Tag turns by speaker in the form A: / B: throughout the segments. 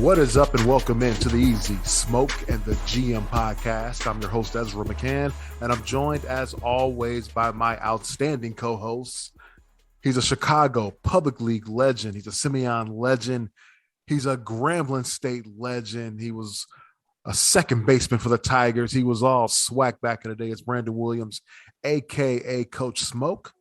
A: What is up, and welcome into the Easy Smoke and the GM podcast. I'm your host, Ezra McCann, and I'm joined, as always, by my outstanding co-host. He's a Chicago Public League legend. He's a Simeon legend. He's a Grambling State legend. He was a second baseman for the Tigers. He was all swag back in the day. It's Brandon Williams, a.k.a. Coach Smoke.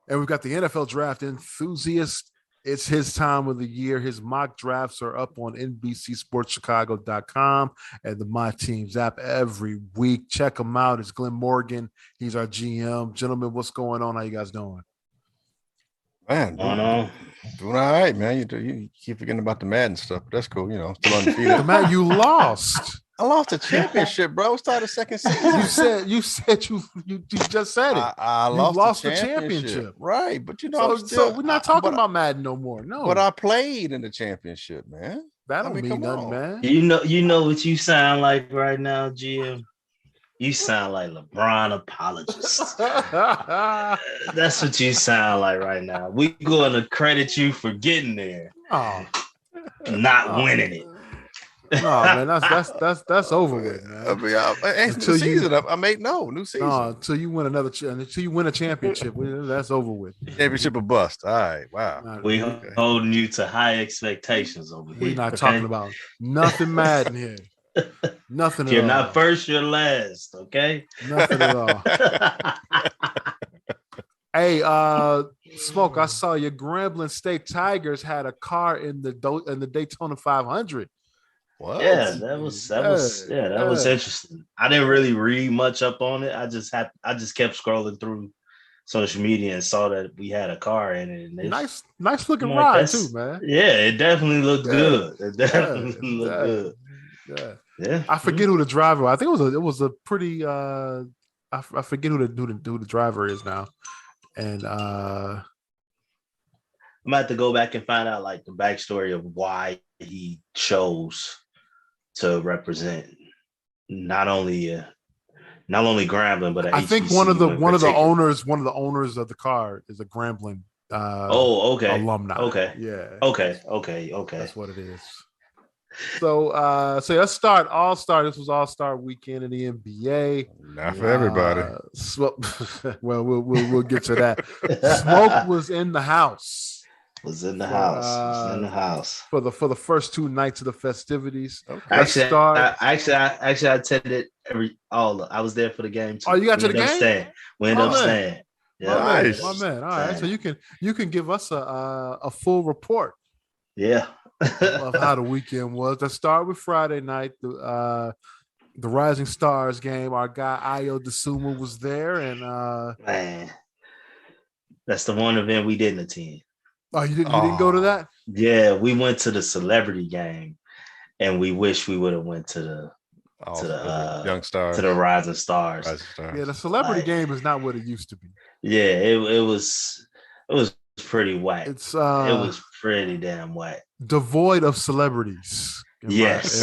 A: And we've got the NFL draft enthusiast. It's his time of the year. His mock drafts are up on NBCSportsChicago.com and the My Teams app every week. Check him out. It's Glenn Morgan. He's our GM. Gentlemen, what's going on? How you guys doing?
B: Man, doing all right, man. You keep forgetting about the Madden stuff, but that's cool. You know, still undefeated.
A: Man, you lost.
B: I lost the championship, bro. Started second season.
A: You said you just said it.
B: I lost the championship. Right, but you know,
A: so we're not talking about Madden no more. No,
B: but I played in the championship, man.
A: That don't mean nothing, man.
C: You know what you sound like right now, GM. You sound like LeBron apologist. That's what you sound like right now. We're going to credit you for getting there, not winning it.
A: No, man, that's over with, man.
B: New season.
A: Until you win until you win a championship, that's over with.
B: Championship or bust. All right, wow.
C: We're holding you to high expectations over here.
A: We're not talking about nothing Madden here. Nothing.
C: You're not first, you're last. Okay.
A: Nothing at all. Hey, Smoke. I saw your Grambling State Tigers had a car in the Daytona 500.
B: What?
C: Yeah, that was interesting. I didn't really read much up on it. I just kept scrolling through social media and saw that we had a car in it. And
A: nice looking ride too, man.
C: Yeah, it definitely looked good. It definitely looked good. Yeah. I
A: forget who the driver was. I think it was a pretty I forget who the driver is now. And
C: I'm gonna have to go back and find out like the backstory of why he chose to represent not only Grambling, but
A: I think one of the owners of the car is a Grambling alumni.
C: Okay.
A: Yeah.
C: Okay.
A: That's what it is. So let's start All-Star. This was All-Star weekend in the NBA.
B: Not for everybody.
A: Well, we'll get to that. Smoke was in the house.
C: Was in the house
A: for the first two nights of the festivities.
C: Okay. I attended I was there for the game too.
A: Oh, you got to the game?
C: We ended up staying.
A: Yeah, nice. My man. All right, so you can give us a full report.
C: Yeah.
A: of how the weekend was. Let's start with Friday night. The Rising Stars game. Our guy Ayo Dosunmu was there, and
C: man, that's the one event we didn't attend.
A: Oh, you didn't go to that?
C: Yeah, we went to the celebrity game, and we wish we would have went to the Young Stars, to the Rising Stars.
A: Yeah, the celebrity game is not what it used to be.
C: Yeah, it was pretty whack. It was pretty damn whack.
A: Devoid of celebrities. In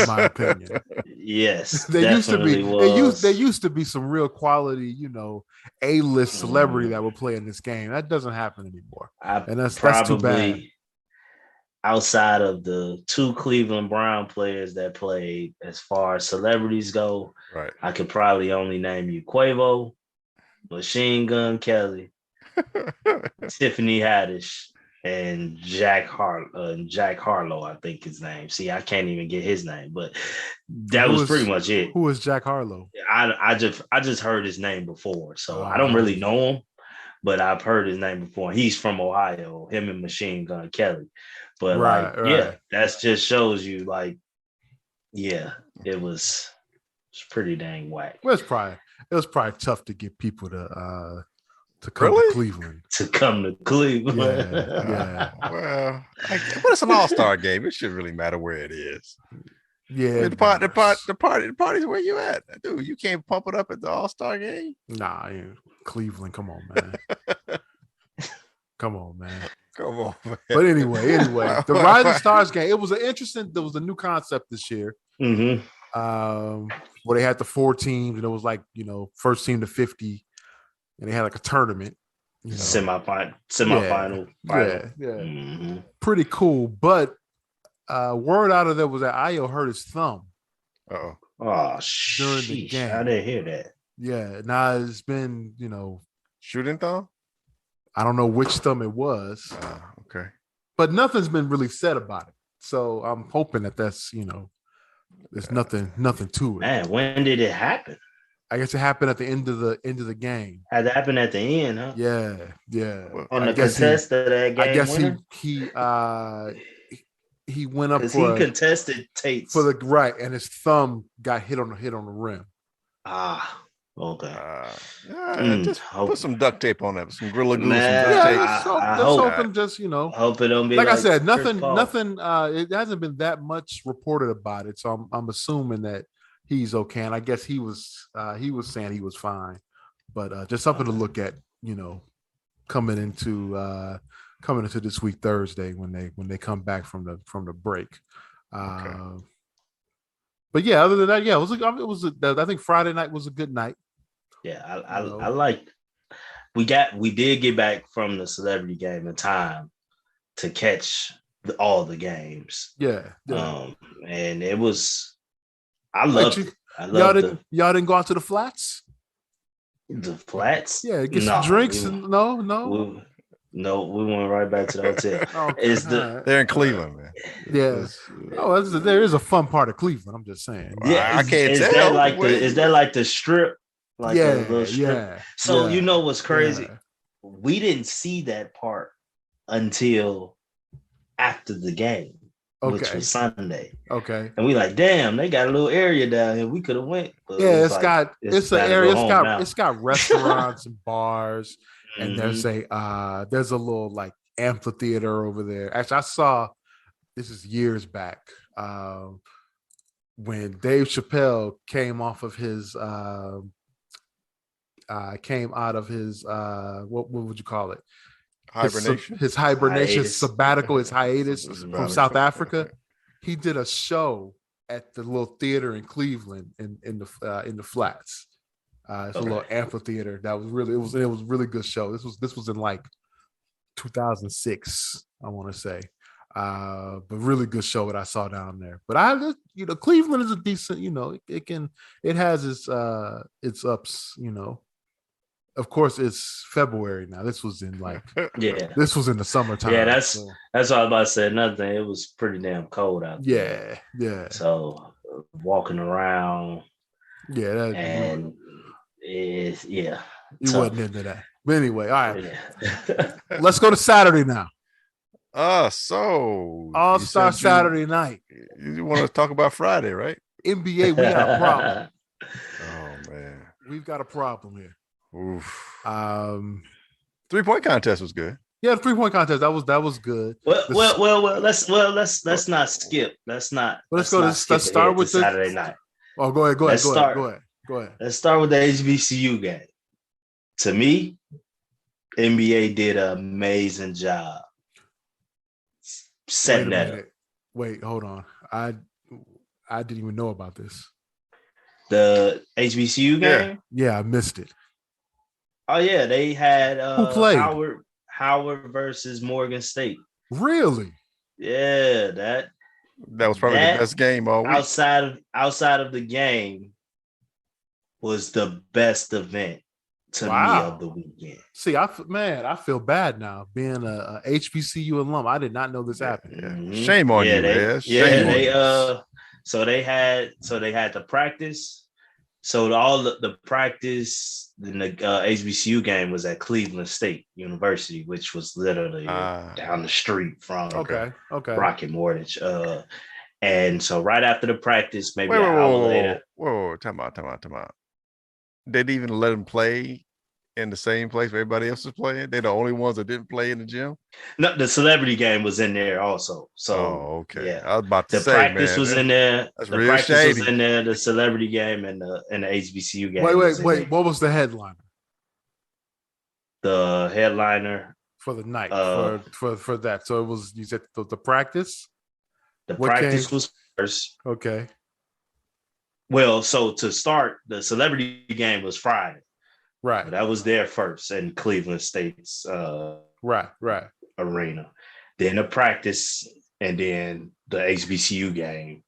A: my opinion.
C: Yes.
A: There used to be some real quality, A-list celebrity that would play in this game. That doesn't happen anymore. That's too bad.
C: Outside of the two Cleveland Brown players that played, as far as celebrities go,
B: right,
C: I could probably only name you Quavo, Machine Gun Kelly, Tiffany Haddish, and Jack Harlow, I think his name. See, I can't even get his name, but that was pretty much it.
A: Who is Jack Harlow?
C: I just heard his name before, so I don't really know him, but I've heard his name before. He's from Ohio, him and Machine Gun Kelly. But yeah, that just shows you it was pretty dang whack.
A: Well, it was probably tough to get people to come to Cleveland.
C: To come to Cleveland.
A: Yeah.
B: Well, but it's an all-star game. It shouldn't really matter where it is.
A: Yeah.
B: The party's where you at. Dude, you can't pump it up at the all-star game?
A: Nah, Cleveland. Come on, man. Come on, man. But anyway, the Rising Stars game, there was a new concept this year.
C: Mm-hmm.
A: Where they had the 4 teams, and it was first team to 50. And they had a tournament,
C: semifinal.
A: Yeah.
C: Mm-hmm.
A: Pretty cool. But word out of there was that Ayo hurt his thumb.
B: Uh-oh.
C: Oh,
A: During the
C: sheesh.
A: game.
C: I didn't hear that.
A: Yeah. Now it's been,
B: Shooting thumb?
A: I don't know which thumb it was,
B: Okay.
A: but nothing's been really said about it. So I'm hoping that that's, there's nothing to it.
C: Man, when did it happen?
A: I guess it happened at the end of the game.
C: Had to happen at the end, huh?
A: Yeah.
C: On
A: I
C: the
A: guess
C: contest of that game.
A: I guess
C: winner?
A: he went up
C: Because
A: for
C: he contested Tate's
A: for the right, and his thumb got hit on the rim.
C: Okay.
B: Just put some duct tape on that, some Gorilla Glue,
C: Man,
B: some duct tape.
C: I
A: Let's
C: hope.
A: hope him just
C: Hope it don't be
A: like I said,
C: Chris Paul.
A: nothing. It hasn't been that much reported about it, so I'm assuming that he's okay. And I guess he was saying he was fine, but just something to look at, coming into this week Thursday when they come back from the break.
B: Okay.
A: But yeah, other than that, yeah, I think Friday night was a good night.
C: Yeah, I like. We did get back from the celebrity game in time to catch all the games.
A: Yeah.
C: And it was. I loved it.
A: Y'all didn't go out to the flats?
C: The flats?
A: Yeah, get some drinks.
C: No, we went right back to the hotel.
A: Okay.
B: They're in Cleveland, man.
A: Yeah. There is a fun part of Cleveland. I'm just saying.
C: Yeah,
B: I can't tell.
C: Is that like the strip? Like a little strip?
A: Yeah.
C: So you know what's crazy?
A: Yeah.
C: We didn't see that part until after the game, which was Sunday.
A: Okay.
C: And we like, damn, they got a little area down here. We could have went.
A: Yeah, it's an area. It's got restaurants and bars. And there's a little like amphitheater over there. Actually, I saw this is years back when Dave Chappelle came out of his what would you call it?
B: Hibernation.
A: His hibernation
C: Hiatus.
A: sabbatical, his hiatus from South Africa. He did a show at the little theater in Cleveland in the flats. It's a little amphitheater that was really it was a really good show. This was in like 2006, I want to say, but really good show that I saw down there. But Cleveland is a decent, it has its ups, Of course, it's February now. This was in this was in the summertime.
C: Yeah, that's what I was about to say. Another thing, it was pretty damn cold out there.
A: Yeah.
C: So walking around,
A: it
C: tough.
A: wasn't into that. But anyway, all right.
C: Yeah.
A: Let's go to Saturday now.
B: So
A: All-Star Saturday night.
B: You want to talk about Friday, right?
A: NBA, we got a problem.
B: Oh man,
A: We've got a problem here.
B: Oof.
A: 3-point
B: contest was good.
A: Yeah, the 3-point contest that was good.
C: Well. Let's not skip. Let's
A: start with the
C: Saturday night.
A: Oh, go ahead. Go ahead.
C: Let's start with the HBCU game. To me, NBA did an amazing job setting that up.
A: Wait, hold on. I didn't even know about this.
C: The HBCU game?
A: Yeah, I missed it.
C: Oh yeah, they had
A: who played?
C: Howard versus Morgan State.
A: Really?
C: Yeah,
B: that was probably the best game all week.
C: Outside of the game was the best event to me of the weekend.
A: See, I feel bad now being a HBCU alum. I did not know this happened.
B: Mm-hmm. Shame on you,
C: So they had the practice. So all the practice in the HBCU game was at Cleveland State University, which was literally down the street from Rocket Mortgage. And so right after the practice, maybe an hour later.
B: Whoa, time out. They didn't even let them play in the same place where everybody else was playing. They're the only ones that didn't play in the gym.
C: No, the celebrity game was in there also. So
B: okay.
C: Yeah.
B: I was about to say,
C: practice was in there.
B: That's
C: the
B: real
C: practice
B: shady.
C: was in there. The celebrity game and the HBCU game.
A: Wait. What was the headliner?
C: The headliner
A: for the night for that. So it was, you said the practice.
C: The practice was first.
A: Okay.
C: Well, so to start, the celebrity game was Friday.
A: Right.
C: That was there first in Cleveland State's
A: right
C: arena. Then the practice and then the HBCU game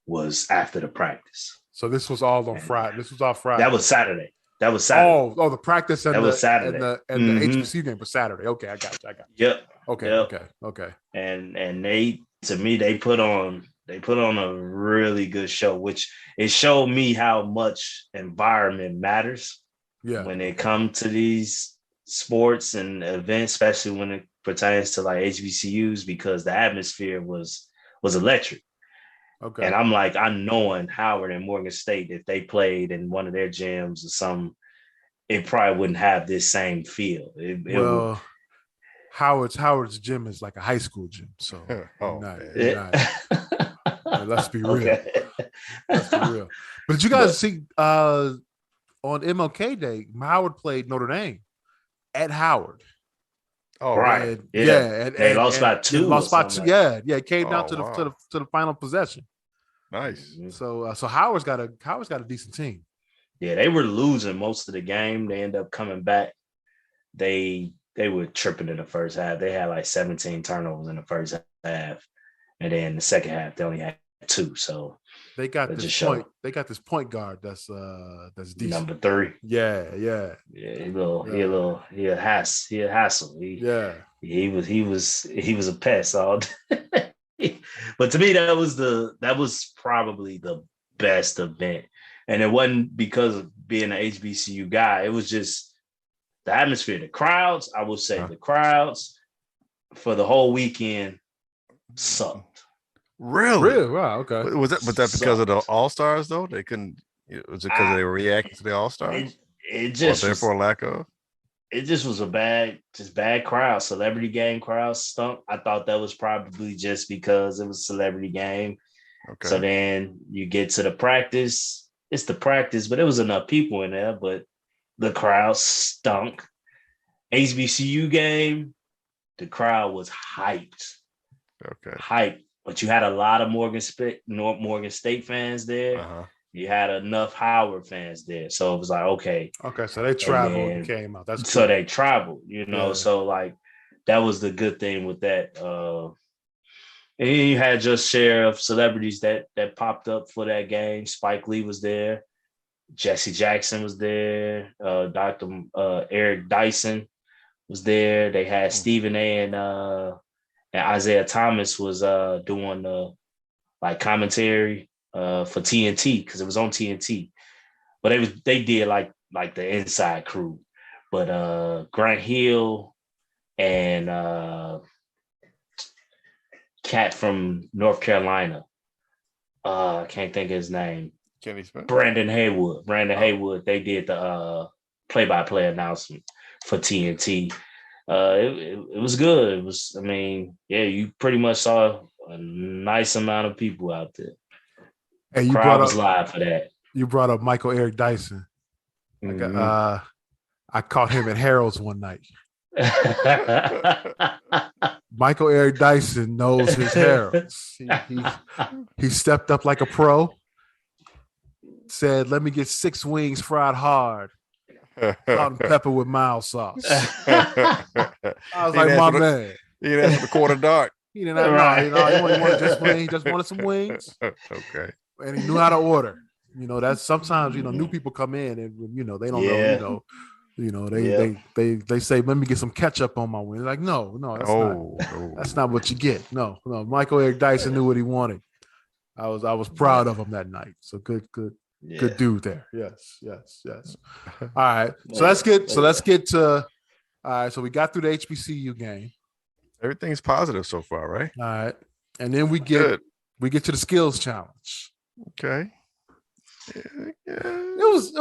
C: was after the practice.
A: So this was all on Friday. This was all Friday.
C: That was Saturday.
A: The practice and
C: that was Saturday.
A: and the HBCU game was Saturday. Okay, I got you.
C: Yep.
A: Okay.
C: And they put on a really good show, which it showed me how much environment matters.
A: Yeah.
C: When it comes to these sports and events, especially when it pertains to like HBCUs, because the atmosphere was electric.
A: Okay.
C: And I'm like, I knowing Howard and Morgan State, if they played in one of their gyms or something, it probably wouldn't have this same feel.
A: Howard's gym is like a high school gym, so let's be real.
C: Okay.
A: Let's be real. But did you guys see on MLK Day, Howard played Notre Dame at Howard.
B: Oh,
C: right.
A: And they
C: lost by 2.
A: Lost by 2. It came down to the final possession.
B: Nice.
A: So Howard's got a decent team.
C: Yeah, they were losing most of the game. They ended up coming back. They were tripping in the first half. They had like 17 turnovers in the first half, and then the second half they only had 2. So
A: they got this point. They got this point guard that's decent.
C: Number 3.
A: Yeah.
C: He a hassle. He was a pest all day. But to me, that was probably the best event. And it wasn't because of being an HBCU guy. It was just the atmosphere, the crowds. I would say the crowds for the whole weekend sucked.
B: Really?
A: Wow. Okay.
B: Was that because of the All-Stars though? They couldn't. Was it because they were reacting to the All-Stars?
C: It just
B: therefore lack of.
C: It just was a bad crowd. Celebrity game crowd stunk. I thought that was probably just because it was a celebrity game.
B: Okay.
C: So then you get to the practice. It's the practice, but it was enough people in there, but the crowd stunk. HBCU game, the crowd was hyped.
B: Okay.
C: Hyped. But you had a lot of Morgan State fans there.
B: Uh-huh.
C: You had enough Howard fans there. So it was like, okay.
A: Okay, so they traveled and came out. That's cool.
C: So they traveled,
A: Yeah.
C: So like that was the good thing with that. And you had just share of celebrities that popped up for that game. Spike Lee was there. Jesse Jackson was there. Dr. Eric Dyson was there. They had Stephen A. and Isaiah Thomas was doing the like commentary for TNT because it was on TNT. But they did like the inside crew. But Grant Hill and cat from North Carolina. I can't think of his name.
B: Kenny Smith.
C: Brandon Haywood. Haywood. They did the play-by-play announcement for TNT. It was good. It was. I mean, you pretty much saw a nice amount of people out there.
A: And you
C: crowd was live for that.
A: You brought up Michael Eric Dyson. I caught him at Harold's one night. Michael Eric Dyson knows his Harold's. He stepped up like a pro. Said, "Let me get 6 wings fried hard, salt and pepper with mild sauce." I was like, "My man."
B: He didn't ask for the quarter dark.
A: He didn't have he wanted just wings. He just wanted some wings.
B: Okay.
A: And he knew how to order. That's sometimes new people come in and they don't know. They say, "Let me get some ketchup on my wings." Like, no, that's not what you get. No. Michael Eric Dyson knew what he wanted. I was proud of him that night. So good dude there. Yes. All right. So let's get to. All right. So we got through the HBCU game.
B: Everything's positive so far, right?
A: All right, and then we get to the skills challenge.
B: Okay.
A: Yeah. It was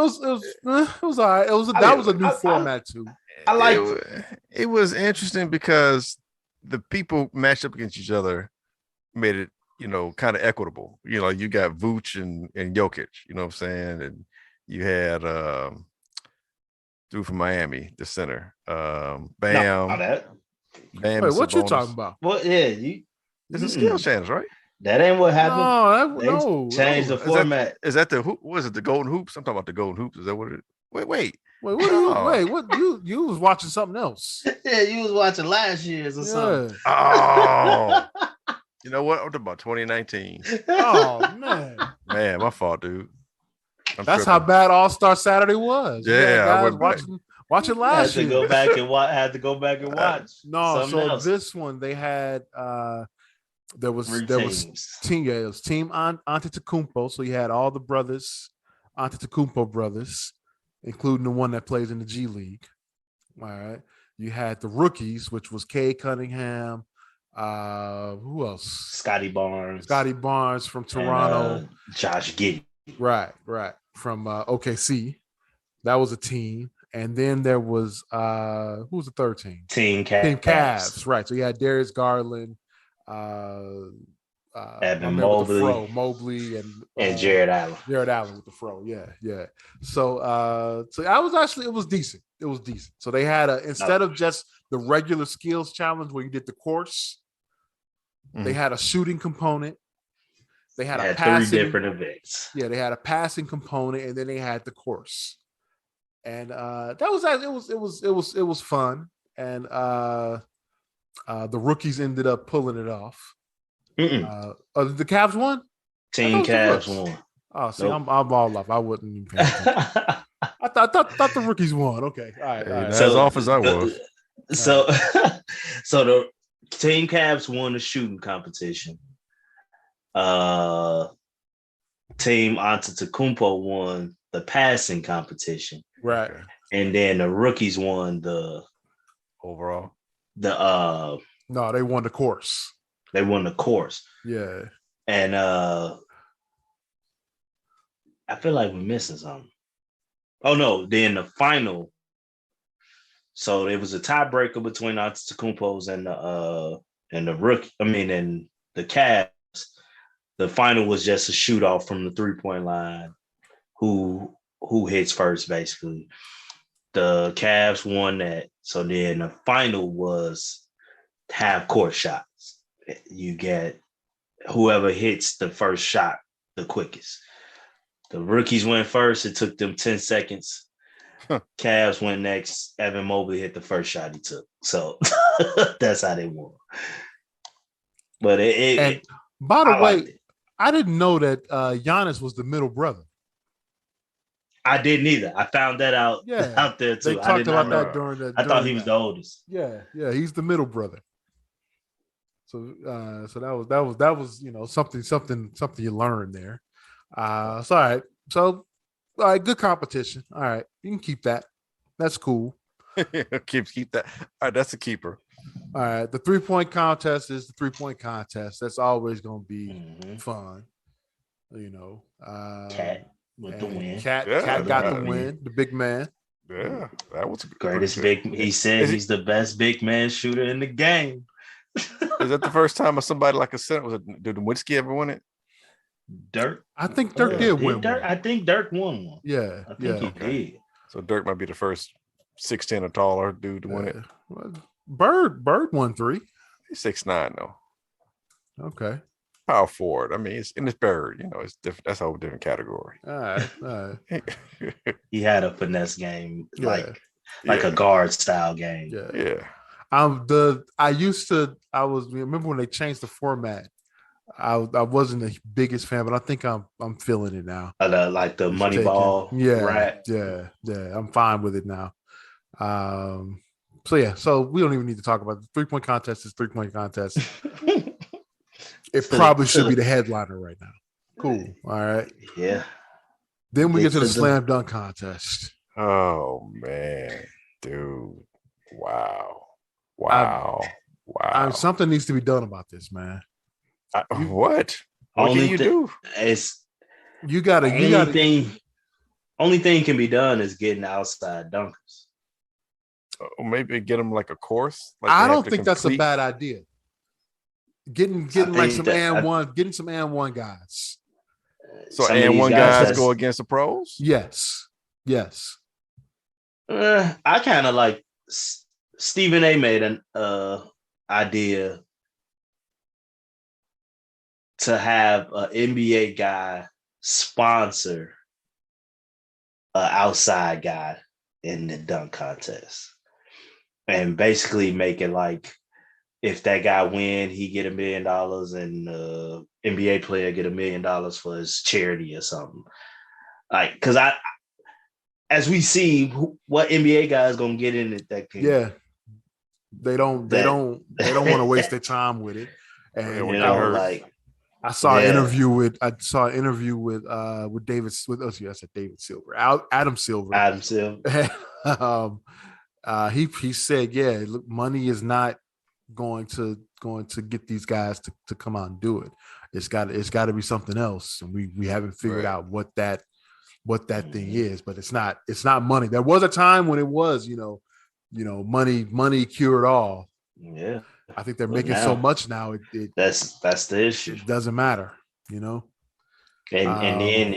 A: all right. That was a new format too.
C: I liked
B: it. Was interesting because the people matched up against each other made it, kind of equitable. You got Vooch and Jokic, you know what I'm saying? And you had dude from Miami, the center. Bam.
C: Bam.
A: Wait, what you talking about?
C: Well, yeah,
B: it's a skills challenge, right?
C: That ain't what happened.
A: No,
C: changed the format.
B: Is that the hoop? Was it the Golden Hoops? I'm talking about the Golden Hoops. Is that what it is? Wait.
A: What you was watching something else?
C: Yeah, you was watching last year's or something.
B: Oh. You know what? I'm talking about 2019.
A: Oh man,
B: Man, my fault, dude.
A: That's how bad All-Star Saturday was.
B: Yeah, I
A: guys
B: went back.
A: watching last year.
C: Had to go back and watch. Had to go back and watch.
A: No, so
C: else.
A: this one they had there was
C: Three
A: team it was team Antetokounmpo. So you had all the brothers, Antetokounmpo brothers, including the one that plays in the G League. All right. You had the rookies, which was Kay Cunningham. Who else?
C: Scotty Barnes
A: from Toronto.
C: And, Josh Giddey.
A: Right. From OKC. That was a team. And then there was who was the third team?
C: Team Cavs.
A: Right. So you had Darius Garland,
C: Evan
A: Mobley,
C: and Jared Allen.
A: Jared Allen with the fro. Yeah. So I was actually it was decent. So they had instead of just the regular skills challenge where you did the course, they had a shooting component. They had a passing,
C: 3 different events.
A: Yeah, they had a passing component, and then they had the course. And it was fun. And the rookies ended up pulling it off. The Cavs won?
C: Team Cavs won.
A: Oh, see, nope. I'm all off. I wouldn't even pay attention. I thought the rookies won. Okay. All right.
B: So, as off as I was.
C: So the Team Cavs won the shooting competition. Team Antetokounmpo won the passing competition.
A: Right.
C: And then the rookies won the
B: overall.
A: No, they won the course.
C: They won the course.
A: Yeah.
C: And I feel like we're missing something. Oh no, then the final. So it was a tiebreaker between Antetokounmpo's and the rookie. And the Cavs. The final was just a shoot off from the 3-point line. Who hits first, basically. The Cavs won that. So then the final was half court shots. You get whoever hits the first shot the quickest. The rookies went first. It took them 10 seconds. Cavs went next. Evan Mobley hit the first shot he took. So that's how they won. But
A: by the way, I didn't know that Giannis was the middle brother.
C: I didn't either. I found that out there too.
A: They talked about that during the.
C: I thought he was the oldest.
A: Yeah, he's the middle brother. So that was something you learned there. All right. So all right, good competition. All right, you can keep that. That's cool.
B: keep that. All right, that's a keeper.
A: All right, the 3-point contest is the 3-point contest. That's always going to be fun.
C: Cat with the win.
A: Cat got the win. The big man.
B: Yeah, that was
C: greatest big. He said he's the best big man shooter in the game.
B: Is that the first time somebody like a center did Nowitzki ever win it?
C: Dirk.
A: I think Dirk did win.
C: Dirk, I think Dirk won one.
A: Yeah,
C: I think he did.
B: So Dirk might be the first 6'10" or taller dude to win it.
A: Well, Bird won 3.
B: He's 6'9" though.
A: Okay.
B: Power forward. I mean, it's Bird. It's different. That's a whole different category.
A: All right.
C: He had a finesse game, like a guard style game.
B: Yeah.
A: Remember when they changed the format. I wasn't the biggest fan, but I think I'm feeling it now.
C: Like the money ball.
A: Yeah. I'm fine with it now. So we don't even need to talk about it. The 3-point contest is 3-point contest. It probably should be the headliner right now. Cool. All right.
C: Yeah.
A: Then we get to the slam dunk contest.
B: Oh man, dude! Wow.
A: Something needs to be done about this, man.
B: What can you do?
A: Only
C: thing can be done is getting outside dunkers.
B: Or maybe get them like a course.
A: I don't think that's a bad idea. Getting like some getting some and one guys.
B: So and one guys go against the pros?
A: Yes.
C: I kind of like Stephen A. made an idea to have an NBA guy sponsor an outside guy in the dunk contest, and basically make it like if that guy win, he get $1 million, and NBA player get $1 million for his charity or something. Like, because as we see, what NBA guys gonna get in it that can.
A: Yeah, they don't want to waste their time with it. And I saw an interview with David Silver, Adam Silver. He said, yeah, look, money is not going to get these guys to come out and do it. It's got to be something else, and we haven't figured out what that thing is. But it's not money. There was a time when it was, money cured all.
C: Yeah,
A: I think they're making so much now.
C: That's the issue.
A: It doesn't matter, And
C: then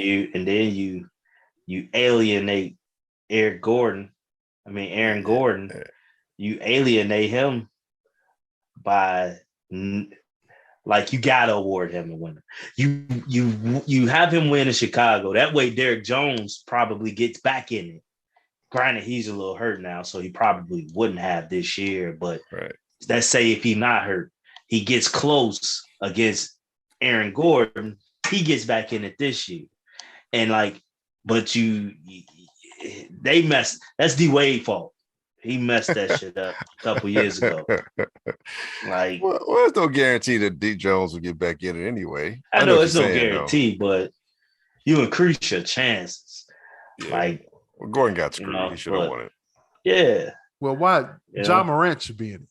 C: you alienate Aaron Gordon. You alienate him by like you gotta award him a winner. You have him win in Chicago. That way Derrick Jones probably gets back in it. Granted, he's a little hurt now, so he probably wouldn't have this year. But let's say if he's not hurt, he gets close against Aaron Gordon, he gets back in it this year. And but they messed. That's D-Wade fault. He messed that shit up a couple years ago.
B: There's no guarantee that D Jones will get back in it anyway.
C: I know it's no guarantee, but you increase your chances.
B: Yeah. Gordon got screwed. He should have won it.
C: Yeah.
A: Well, why John Morant should be in it?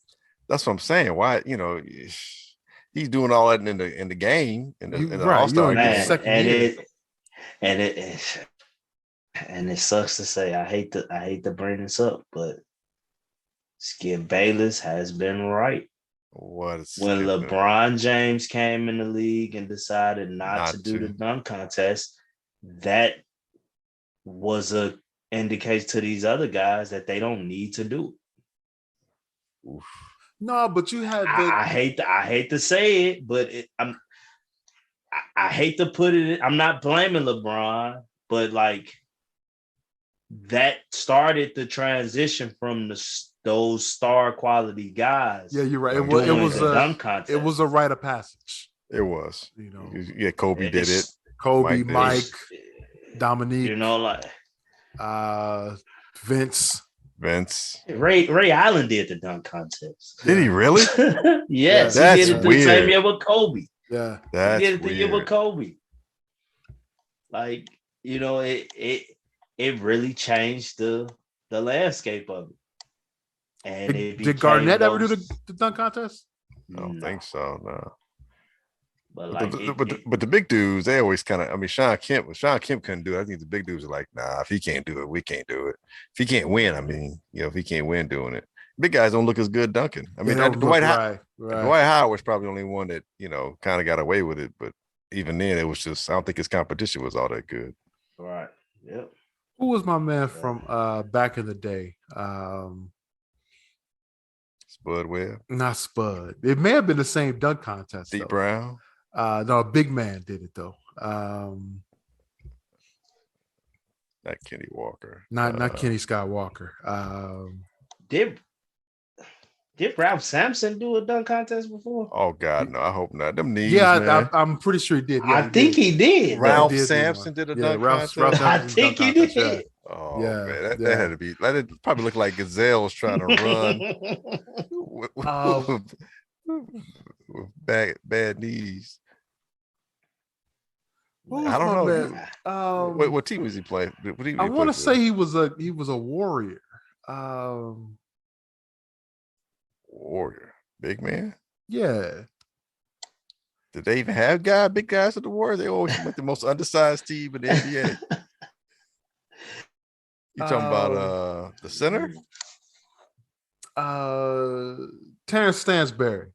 B: That's what I'm saying. Why, he's doing all that in the game in the All-Star game.
C: And it sucks to say. I hate to bring this up, but Skip Bayless has been right. When LeBron James came in the league and decided not to do the dunk contest, that was a indicates to these other guys that they don't need to do it.
A: Oof. No, but you had.
C: I hate to say it, but I hate to put it. I'm not blaming LeBron, but that started the transition from those star quality guys.
A: Yeah, you're right. It was a rite of passage.
B: It was. Kobe did it.
A: Kobe, Mike, Dominique. Vince.
C: Ray Allen did the dunk contest.
B: Did he really?
C: Yes, he did it the same year with Kobe.
A: Yeah,
C: he did it the year with Kobe. It really changed the landscape of it. And
A: did Garnett ever do the dunk contest?
B: I don't think so. No.
C: But
B: the big dudes, they always kind of. Sean Kemp couldn't do it. I think the big dudes are like, nah, if he can't do it, we can't do it. If he can't win, if he can't win doing it, big guys don't look as good dunking. Dwight Howard was probably the only one that kind of got away with it. But even then, it was just I don't think his competition was all that good.
C: Right. Yep.
A: Who was my man from back in the day?
B: Spud Webb.
A: Not Spud. It may have been the same dunk contest.
B: Steve Brown.
A: No, a big man did it though.
B: Not Kenny Walker.
A: Not Kenny Scott Walker.
C: Did Ralph Sampson do a dunk contest before?
B: Oh God, no! I hope not. Them knees.
A: Yeah, I'm pretty sure he did. Yeah,
C: I think he did.
B: Ralph Sampson did a dunk contest.
C: I think he did.
A: Yeah.
B: Oh man, that had to be. That probably looked like gazelles trying to run with bad knees. I don't know. What team was he playing?
A: I want to say he was a Warrior.
B: Warrior, big man.
A: Yeah.
B: Did they even have big guys at the Warriors? They always went the most undersized team in the NBA. You talking about the center?
A: Terrence Stansberry.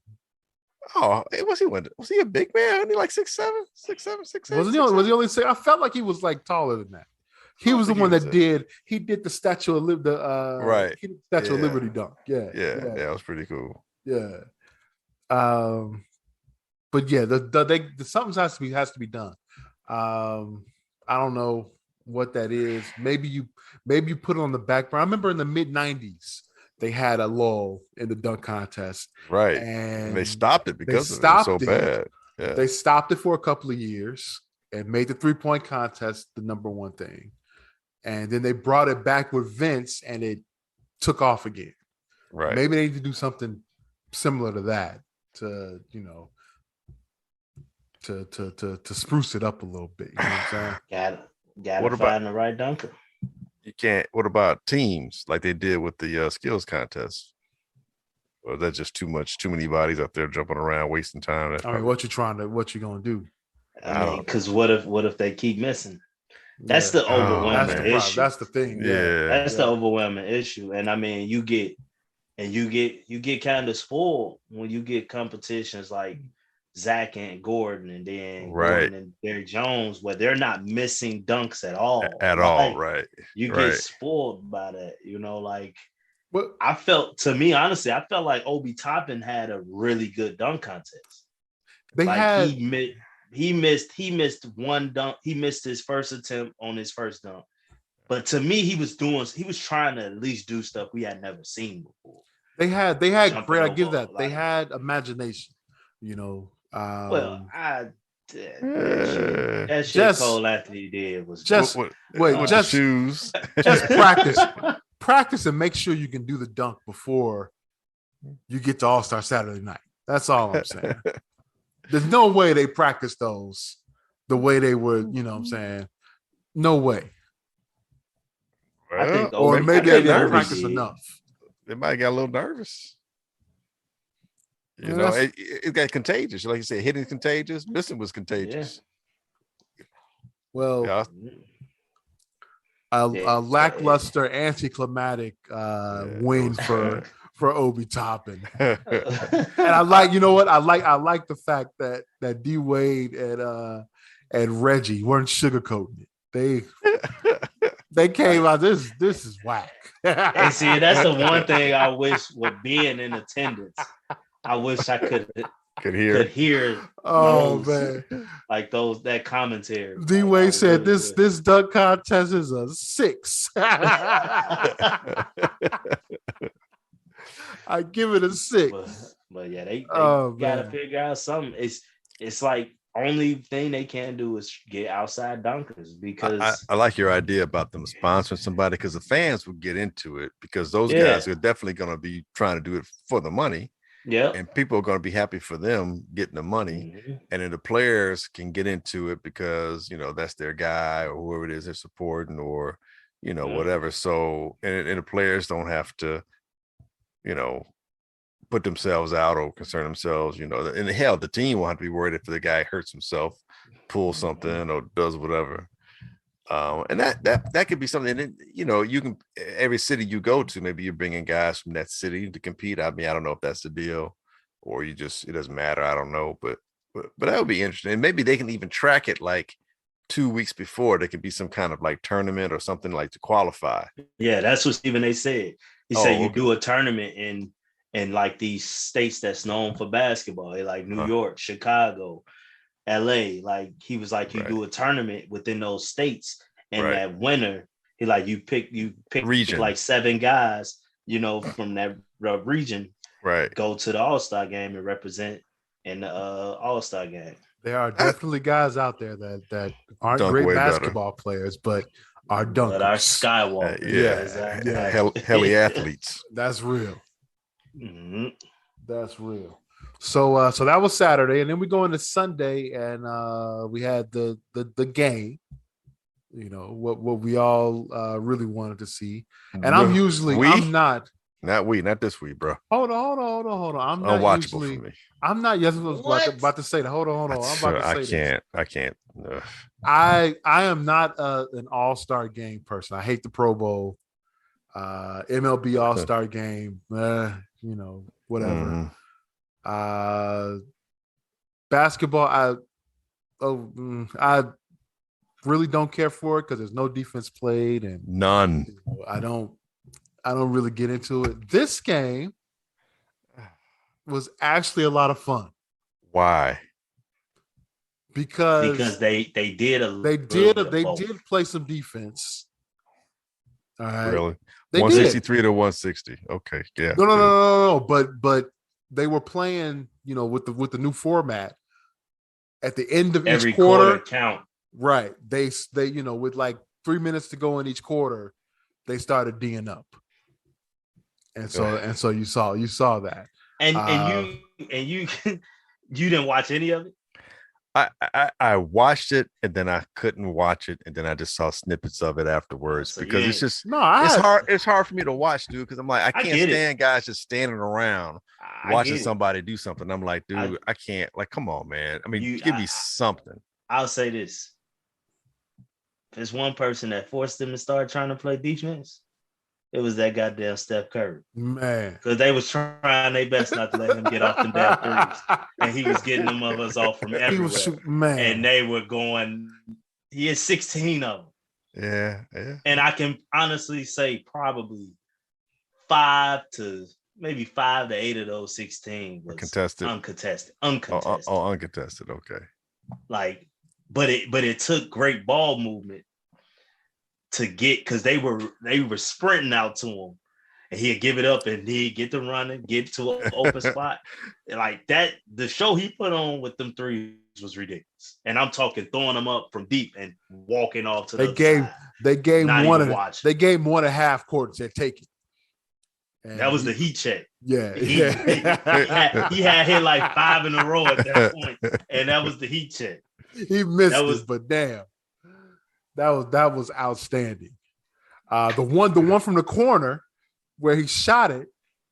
B: Oh, was he a big man? Wasn't he like 6'7", 6'8"?
A: Was he only 6? I felt like he was taller than that. He was the one that did the Statue of Liberty,
B: right?
A: Statue of Liberty dunk. Yeah,
B: that was pretty cool.
A: Yeah. But yeah, something has to be done. I don't know what that is. Maybe you put it on the back burner. I remember in the mid-90s, they had a lull in the dunk contest.
B: Right. And they stopped it because of it. It was so bad. Yeah.
A: They stopped it for a couple of years and made the 3-point contest the number one thing. And then they brought it back with Vince and it took off again.
B: Right.
A: Maybe they need to do something similar to that to, to spruce it up a little bit. You know what I'm saying?
C: Gotta find the right dunker.
B: You can't. What about teams like they did with the skills contest? Or is that just too many bodies out there jumping around, wasting time?
A: What you gonna do?
C: I mean, because what if they keep missing? That's the overwhelming issue.
A: That's the thing.
C: That's the overwhelming issue. And I mean, you get kind of spoiled when you get competitions like Zach and Gordon, and then Gordon and Derrick Jones, where they're not missing dunks at all.
B: Right.
C: You get spoiled by that, But I felt like Obi Toppin had a really good dunk contest. He missed one dunk. He missed his first attempt on his first dunk. But to me, he was trying to at least do stuff we had never seen before.
A: They had great. I give that. They had imagination,
C: that shit Cole Anthony did was
A: just
B: shoes.
A: Just practice and make sure you can do the dunk before you get to All-Star Saturday night. That's all I'm saying. There's no way they practiced those the way they were, no way.
B: Well,
A: or maybe they didn't practice enough.
B: They might have got a little nervous. It got contagious. Like you said, hitting contagious. Missing was contagious.
A: Yeah. Well, a lackluster, anticlimactic win for Obi Toppin. And I like, I like the fact that D Wade and Reggie weren't sugarcoating it. They came out. This is whack.
C: And see, that's the one thing I wish with being in attendance. I wish I could hear.
A: Oh man,
C: like that commentary.
A: D Wade said this dunk contest is a 6. I give it a 6.
C: But yeah, they gotta figure out something. It's like only thing they can do is get outside dunkers, because
B: I like your idea about them sponsoring somebody, because the fans would get into it, because those guys are definitely going to be trying to do it for the money.
C: Yeah.
B: And people are going to be happy for them getting the money. Mm-hmm. And then the players can get into it because, that's their guy or whoever it is they're supporting, or, whatever. So, and the players don't have to, put themselves out or concern themselves, and hell, the team won't have to be worried if the guy hurts himself, pulls something, or does whatever. And that could be something that, you can, every city you go to, maybe you're bringing guys from that city to compete. I mean, I don't know if that's the deal, or it doesn't matter. I don't know, but that would be interesting. And maybe they can even track it like 2 weeks before. There could be some kind of like tournament or something like to qualify.
C: Yeah, that's what Stephen A said. He said you do a tournament in like these states that's known for basketball, like New York, Chicago, LA. Like he was like, you do a tournament within those states, and that winner, you pick
B: region,
C: like 7 guys, from that region, go to the All-Star game and represent in the All-Star game.
A: There are definitely guys out there that aren't great basketball players, but are dunkers.
C: But are Skywalker.
B: Exactly. Heli athletes.
A: That's real.
C: Mm-hmm.
A: That's real. So that was Saturday, and then we go into Sunday, and we had the game. What we all really wanted to see. And I'm
B: not this week, bro.
A: Hold on. I'm not
B: unwatchable for me.
A: I'm not. Yes, I was about to say that. Hold on. I'm about to say
B: I can't.
A: I am not an all-star game person. I hate the Pro Bowl, MLB All-Star game. Whatever. Basketball, I really don't care for it because there's no defense played, and
B: none.
A: I don't really get into it. This game was actually a lot of fun.
B: Why?
A: Because
C: they did play some defense,
A: All right.
B: Really?
A: They
B: 163 to 160. Okay. Yeah.
A: No. But they were playing, with the new format at the end of
C: Every
A: each quarter
C: count.
A: Right. They with like 3 minutes to go in each quarter, they started D'ing up. And so you saw that.
C: And you didn't watch any of it?
B: I watched it and then I couldn't watch it and then I just saw snippets of it afterwards because it's just it's hard for me to watch, dude, because I'm like I can't stand guys just standing around watching somebody do something. I'm like, dude, I can't, like, come on, man. I mean, give me something.
C: I'll say this. There's one person that forced them to start trying to play defense. It was that goddamn Steph Curry.
A: Man.
C: Because they was trying their best not to let him get off them damn threes. And he was getting them of us off from everywhere. And they were going, he had 16 of them.
B: Yeah.
C: And I can honestly say probably 5 to 8 of those 16 was uncontested.
B: Oh, uncontested. Okay.
C: Like, but it took great ball movement to get, because they were sprinting out to him, and he'd give it up and he'd get to running, get to an open spot. Like that, the show he put on with them threes was ridiculous. And I'm talking throwing them up from deep and walking off to the side.
A: They gave one and a half quarters. They're taking. And
C: that was the heat check.
A: Yeah.
C: He had hit like 5 in a row at that point, and that was the heat check.
A: He missed it, but damn, that was outstanding. The one from the corner where he shot it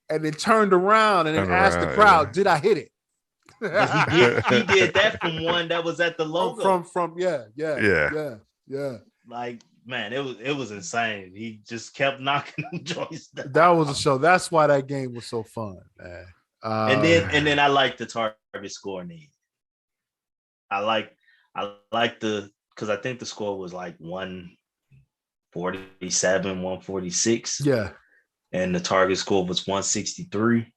A: and then turned around and then asked the crowd, "Did I hit it?"
C: He did that from one that was at the logo.
A: Yeah.
C: Like, man, it was insane. He just kept knocking them joints down.
A: That was a show. That's why that game was so fun, man.
C: And then I like the target scoring need. I like because I think the score was like 147, 146.
A: Yeah.
C: And the target score was 163.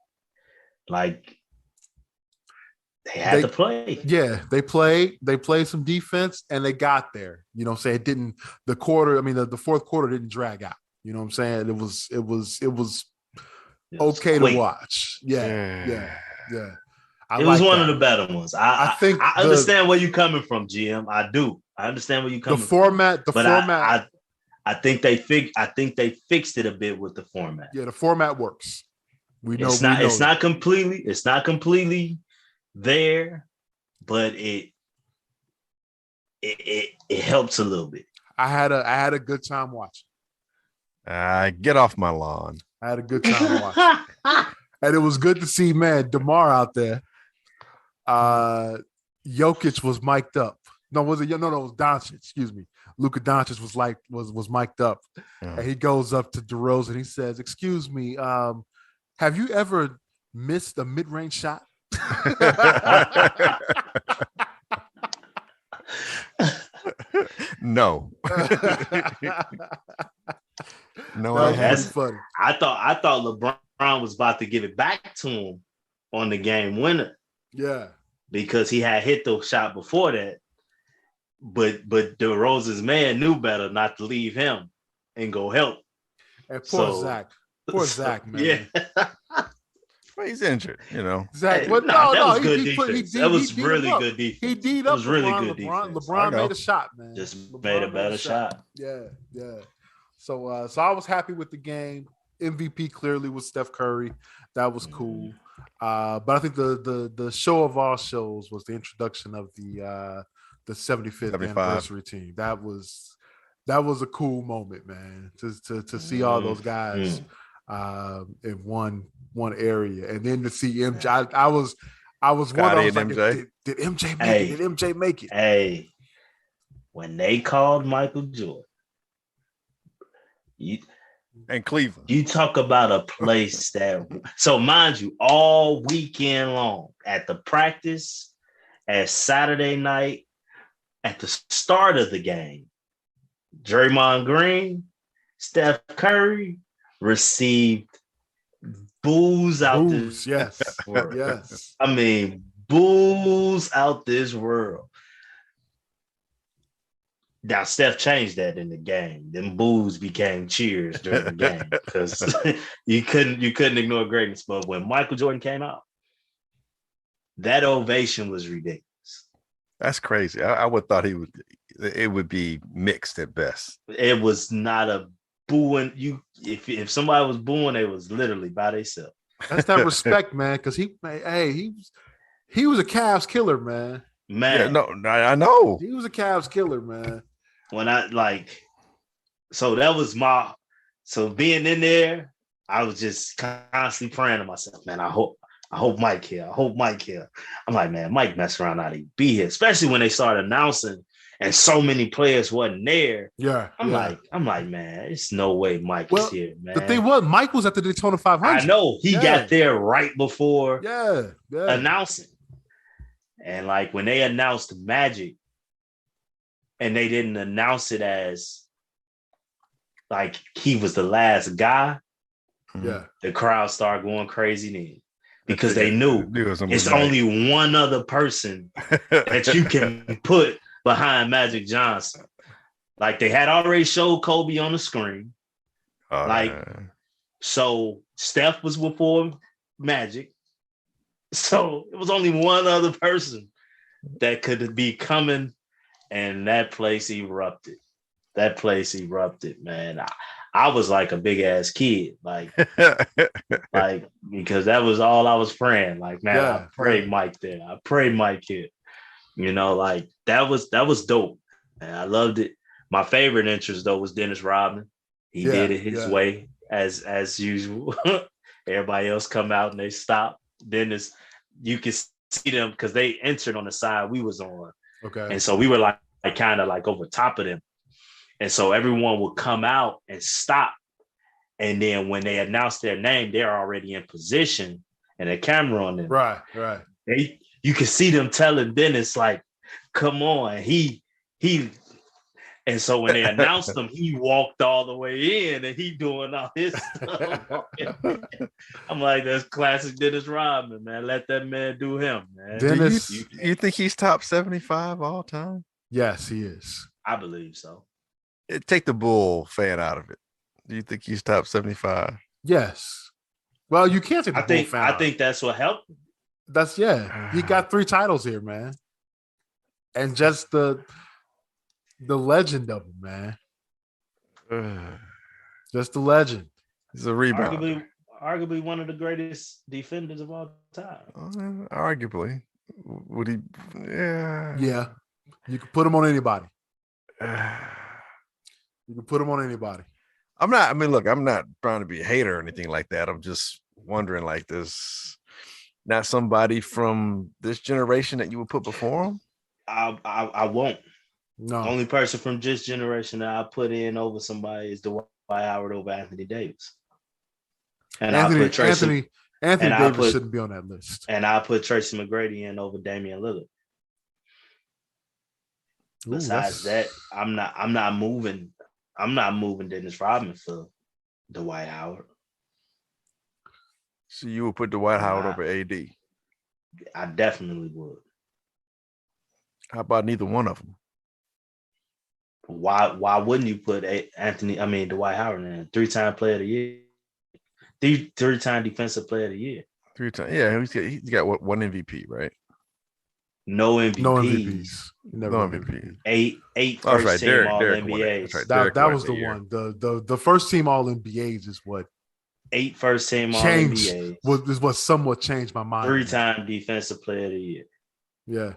C: Like, they had to play.
A: Yeah, they played some defense and they got there. You know what I'm saying? The fourth quarter didn't drag out. You know what I'm saying? It was okay to watch. Yeah.
C: It was one of the better ones. I think I understand where you're coming from, GM. I do. I understand where you're coming from. The format. I think they fixed it a bit with the format.
A: Yeah, the format works.
C: It's not completely there, but it helps a little bit.
A: I had a good time watching.
B: Get off my lawn.
A: I had a good time watching. And it was good to see, man, DeMar out there. Jokic was mic'd up. No, was it? No, it was Doncic. Excuse me. Luka Doncic was mic'd up, and he goes up to DeRozan. He says, "Excuse me, have you ever missed a mid-range shot?"
B: No. No,
C: that's funny. I thought LeBron was about to give it back to him on the game winner.
A: Yeah,
C: because he had hit the shot before that. But DeRozan's man knew better not to leave him and go help.
A: And Zach. Zach, man.
C: Yeah.
B: Well, he's injured,
A: Zach,
C: that was good defense. That was really good defense.
A: He D'd up.
C: It was really good defense.
A: LeBron made a shot, man.
C: Made a better shot.
A: Yeah. So I was happy with the game. MVP clearly was Steph Curry. That was cool. But I think the show of all shows was the introduction of the 75th anniversary team. That was a cool moment, man. To see all those guys in one area, and then to see MJ. I was wondering, like, did MJ make it? Did MJ make it?
C: Hey, when they called Michael Jordan,
B: and Cleveland,
C: you talk about a place that. So mind you, all weekend long at the practice, at Saturday night, at the start of the game, Draymond Green, Steph Curry received boos out this world.
A: Yes.
C: I mean, boos out this world. Now Steph changed that in the game. Them boos became cheers during the game because you couldn't ignore greatness. But when Michael Jordan came out, that ovation was ridiculous.
B: That's crazy. I would thought it would be mixed at best.
C: It was not a booing. If somebody was booing, they was literally by themselves.
A: That's that respect, man. Because he was a Cavs killer, man.
C: Man,
B: yeah, I know
A: he was a Cavs killer, man.
C: When so that was so being in there, I was just constantly praying to myself, man. I hope Mike here. I hope Mike here. I'm like, man, Mike mess around not even be here, especially when they started announcing and so many players wasn't there.
A: Yeah.
C: I'm like, man, it's no way Mike is here, man.
A: The thing was, Mike was at the Daytona 500.
C: I know he got there right before announcing. And like when they announced Magic, and they didn't announce it as like he was the last guy.
A: Yeah.
C: The crowd started going crazy then because they knew it's only one other person that you can put behind Magic Johnson. Like they had already showed Kobe on the screen. So Steph was before Magic. So it was only one other person that could be coming. And that place erupted. Man. I was like a big ass kid, like because that was all I was praying. Like, man, I prayed Mike there. I prayed Mike here. You know, like that was dope. And I loved it. My favorite interest though was Dennis Rodman. He did it his way as usual. Everybody else come out and they stop. Dennis, you can see them because they entered on the side we was on.
A: Okay.
C: And so we were like kind of like over top of them. And so everyone would come out and stop. And then when they announced their name, they're already in position and a camera on them.
A: Right.
C: You can see them telling Dennis, like, come on. He and so when they announced him, he walked all the way in and he doing all his stuff. I'm like, that's classic Dennis Rodman, man. Let that man do him, man.
A: Dennis,
B: you think he's top 75 all time?
A: Yes, he is.
C: I believe so.
B: Take the Bull fan out of it. Do you think he's top 75?
A: Yes. Well, you can't take the Bull fan out.
C: I think that's what helped.
A: He got 3 titles here, man. And just the legend of him, man. Just the legend.
B: He's a rebound.
C: Arguably one of the greatest defenders of all time.
B: Arguably. Would he? Yeah.
A: Yeah. You can put him on anybody. You can put him on anybody.
B: I'm not trying to be a hater or anything like that. I'm just wondering, like, this not somebody from this generation that you would put before him?
C: I won't.
A: No.
C: The only person from this generation that I put in over somebody is Dwight Howard over Anthony Davis. And
A: Anthony Davis shouldn't be on that list.
C: And I put Tracy McGrady in over Damian Lillard. Besides that, I'm not moving Dennis Rodman for Dwight Howard.
B: So you would put Dwight Howard over AD?
C: I definitely would.
B: How about neither one of them?
C: Why wouldn't you put Dwight Howard in? 3-time player of the year. 3-time defensive player of the year.
B: 3-time. Yeah, he's got what, 1 MVP, right?
C: No MVPs.
A: No MVPs.
B: No MVP.
C: Eight first team All NBAs.
A: Right. That was the one. The first team All NBAs is what
C: 8 first team All NBAs.
A: Is what somewhat changed my mind.
C: 3-time defensive player of the year.
A: Yeah.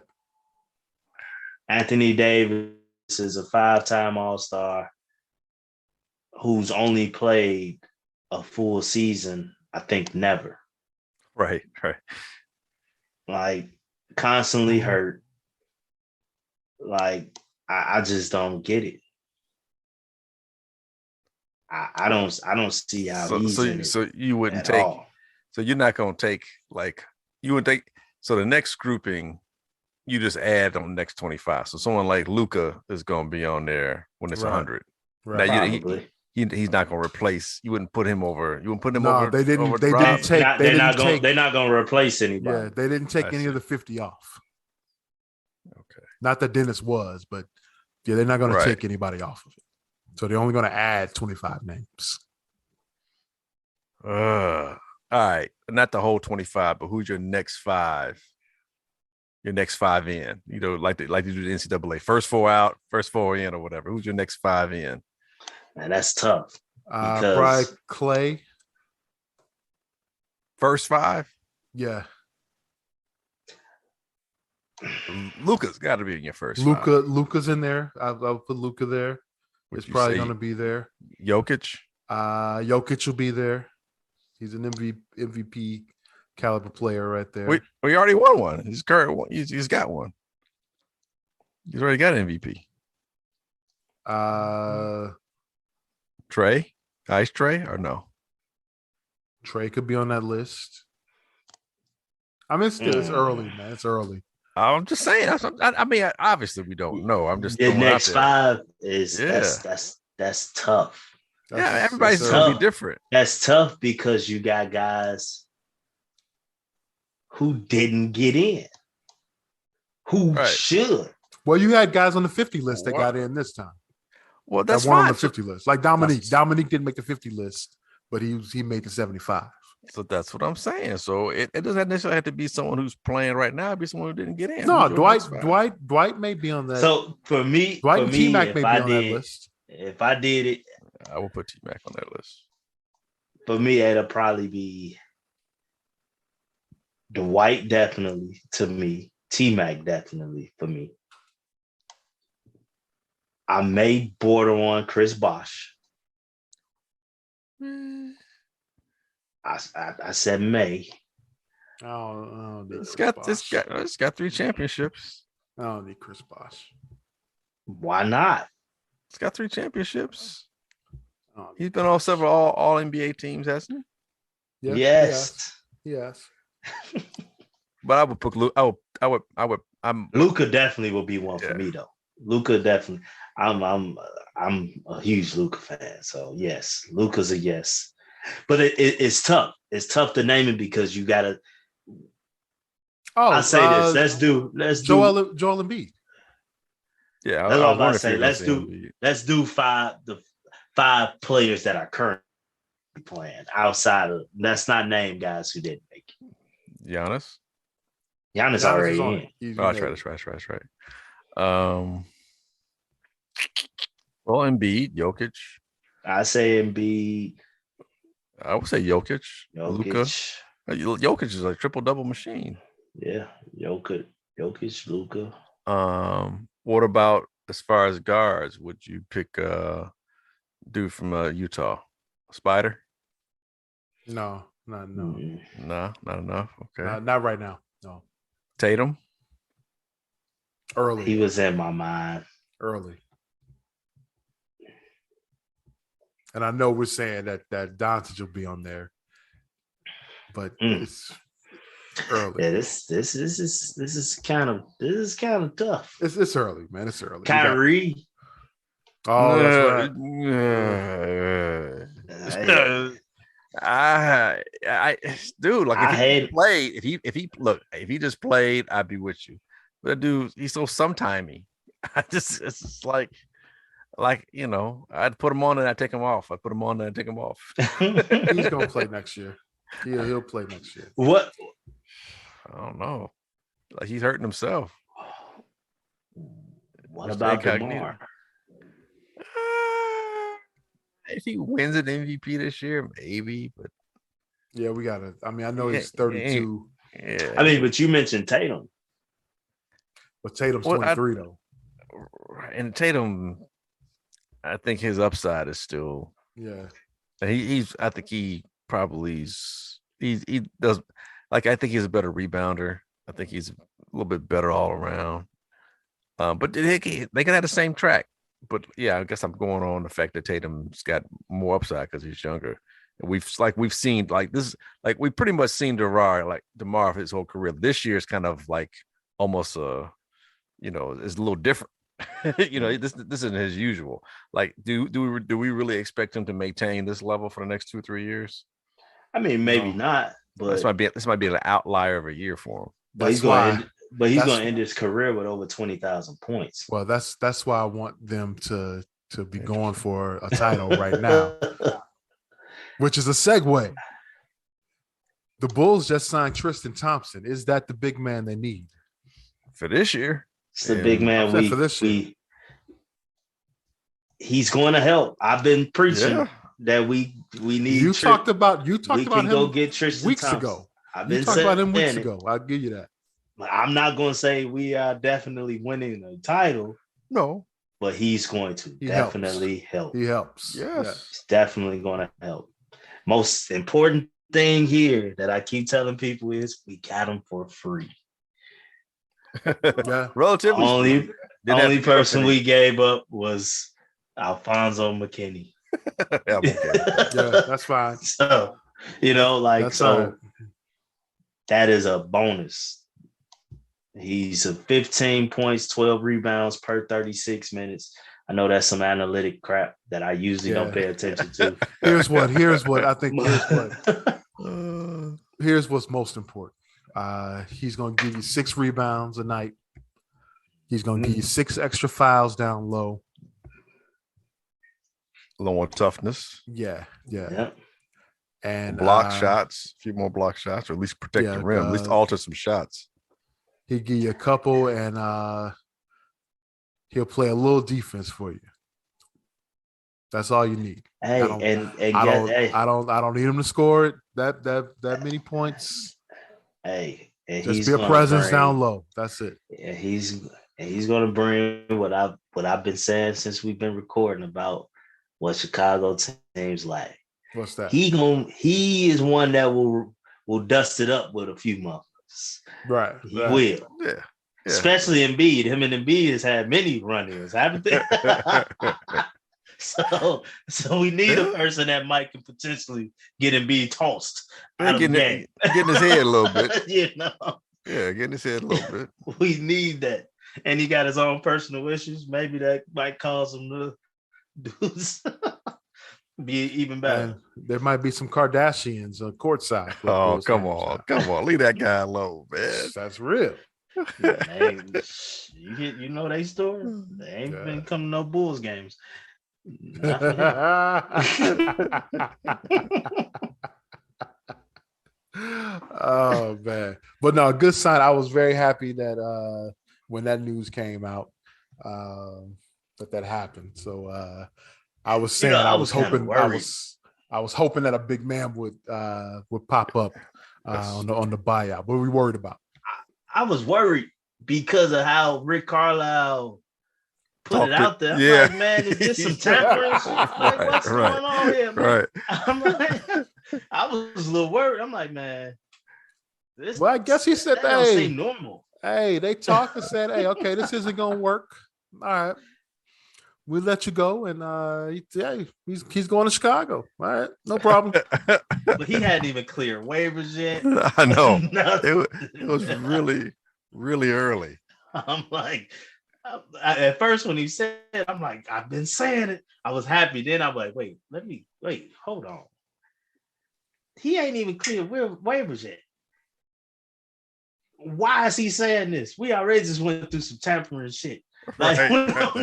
C: Anthony Davis is a 5-time All-Star who's only played a full season, I think never.
B: Right.
C: Like constantly hurt. Like I just don't get it. I don't see how he's in it.
B: So you wouldn't take all. So you're not gonna take so the next grouping you just add on the next 25. So someone like Luka is gonna be on there when it's 100.
A: Right.
B: Now he's not gonna replace. You wouldn't put him over. You wouldn't put him over.
A: They didn't. They're
C: not gonna replace anybody.
A: Yeah, they didn't take any of the 50 off.
B: Okay.
A: Not that Dennis was, but Yeah, they're not going
B: Right.
A: to take anybody off of it. So they're only going to add 25 names.
B: All right. Not the whole 25, but who's your next 5? Your next 5 in. You know, like they do the NCAA. First 4 out, first 4 in, or whatever. Who's your next 5 in?
C: Man, that's tough.
A: Probably Clay.
B: First 5?
A: Yeah.
B: Luka's got to be in your first 5.
A: Luka's in there. I'll put Luka there. It's probably going to be there.
B: Jokic?
A: Jokic will be there. He's an MVP caliber player right there.
B: We already won one. He's current one. He's got one. He's already got an MVP. Trey? Ice Trey or no?
A: Trey could be on that list. I mean, it's early, man. It's early.
B: I'm just saying. I mean, obviously we don't know. I'm just
C: the next 5 is that's tough.
B: Everybody's gonna be different.
C: That's tough because you got guys who didn't get in, who should.
A: Well, you had guys on the 50 list that got in this time.
B: Well, that's
A: that weren't on the 50 list. Like Dominique. Dominique didn't make the 50 list, but he made the 75.
B: So that's what I'm saying. So it doesn't necessarily have to be someone who's playing right now. It'd be someone who didn't get in.
A: No, Dwight may be on that.
C: So for me,
A: T-Mac may be on that list.
C: If I did it,
B: I will put T-Mac on that list.
C: For me, it'll probably be Dwight definitely to me. T-Mac definitely for me. I may border on Chris Bosh. I said May.
B: It's got 3 championships.
A: I don't need Chris Bosh.
C: Why not?
B: It's got 3 championships. He's been on several all NBA teams, hasn't
A: he? Yeah, yes.
B: But I would put Luka.
C: Luka definitely will be one for me though. Luka definitely. I'm a huge Luka fan, so yes, Luka's a yes. But it's tough. It's tough to name it because you gotta. I'll say this. Let's do
A: Joel Embiid.
B: Yeah,
C: that's what I say. Let's do 5 players that are currently playing outside of. Let's not name guys who didn't make it. Giannis already in.
B: Oh, that's right. Well, Embiid, Jokic.
C: I say Embiid.
B: I would say Jokic. Luka. Jokic is a triple-double machine.
C: Yeah, Jokic, Luka.
B: What about as far as guards? Would you pick dude from Utah? Spider?
A: No.
C: Mm-hmm.
B: No, not enough. Okay.
A: Not right now. No.
B: Tatum?
A: Early.
C: He was in my mind.
A: Early. And I know we're saying that Doncic will be on there, but it's early.
C: Yeah, this is kind of tough.
A: It's early, man. It's early.
C: Kyrie.
A: That's right.
B: I dude, like if he just played, I'd be with you. But dude, he's so sometimey. It's just like I'd put him on and I'd take him off. I'd put him on and I'd take him off.
A: He's gonna play next year. He'll play next year.
C: What?
B: I don't know. Like he's hurting himself.
C: What about DeMar?
B: If he wins an MVP this year, maybe. But
A: yeah, we gotta. I mean, I know he's 32.
B: Yeah.
C: I mean, but you mentioned Tatum.
A: But Tatum's 23 though.
B: And Tatum, I think his upside is still.
A: Yeah.
B: I think he probably he does. Like I think he's a better rebounder. I think he's a little bit better all around. But they can have the same track. But yeah, I guess I'm going on the fact that Tatum's got more upside because he's younger. And we've seen we pretty much seen DeMar his whole career. This year is kind of like almost it's a little different. This isn't his usual. Like, do we really expect him to maintain this level for the next 2-3 years?
C: I mean, maybe not. But
B: this might be an outlier of a year for him.
C: But he's going But he's going to end his career with over 20,000 points.
A: Well, that's why I want them to be going for a title right now, which is a segue. The Bulls just signed Tristan Thompson. Is that the big man they need
B: for this year?
C: It's the big man for this year. He's going to help. I've been preaching that we need.
A: You talked about him
C: go get Tristan
A: weeks
C: Thompson.
A: ago.
C: I've been
A: talked about him weeks ago. I'll give you that.
C: I'm not going to say we are definitely winning the title.
B: No,
C: but he's going to definitely help.
A: He helps.
B: Yes,
C: he's definitely going to help. Most important thing here that I keep telling people is we got him for free.
B: Relatively.
C: Only person we gave up was Alfonso McKinney.
A: That's fine.
C: So, that is a bonus. He's a 15 points, 12 rebounds per 36 minutes. I know that's some analytic crap that I usually don't pay attention to.
A: Here's what I think. Here's what's most important. He's going to give you 6 rebounds a night. He's going to give you 6 extra fouls down low.
B: A little more toughness.
A: Yeah. And
B: block shots, a few more block shots, or at least protect the rim, at least alter some shots.
A: He'll give you a couple, and he'll play a little defense for you. That's all you need.
C: Hey,
A: I don't need him to score that many points.
C: Hey, and
A: just be a presence down low. That's it.
C: Yeah, he's going to bring what I've been saying since we've been recording about what Chicago teams like.
A: What's that?
C: He is one that will dust it up with a few months.
A: Right.
C: He will.
B: Yeah.
C: Especially Embiid. Him and Embiid has had many run-ins, haven't they? So we need a person that might can potentially get Embiid tossed out of the game.
B: Getting his head a little bit.
C: Yeah,
B: getting his head a little bit.
C: We need that. And he got his own personal issues. Maybe that might cause him to be even better. And
A: there might be some Kardashians on courtside.
B: Oh, come on. Leave that guy alone, man.
A: That's real.
C: You know they story? They ain't been coming to no Bulls games.
A: Oh man, but no, good sign. I was very happy that when that news came out, that happened. So I was saying I was hoping that a big man would pop up on the buyout. What were we worried about?
C: I was worried because of how Rick Carlisle put it out there. I'm like, man, is this some tampering shit? Like, what's going on here, man?
B: Right.
C: I'm like, I was a little worried. I'm like, man.
A: I guess he said,
C: hey, normal.
A: Hey, they talked and said, hey, okay, this isn't gonna work. All right. We'll let you go. And he's going to Chicago. All right, no problem.
C: But he hadn't even cleared waivers yet.
B: I know. It was really, really early.
C: I'm like, at first when he said it, I'm like, I've been saying it. I was happy. Then I'm like, wait, hold on. He ain't even cleared waivers yet. Why is he saying this? We already just went through some tampering shit. Like,
B: the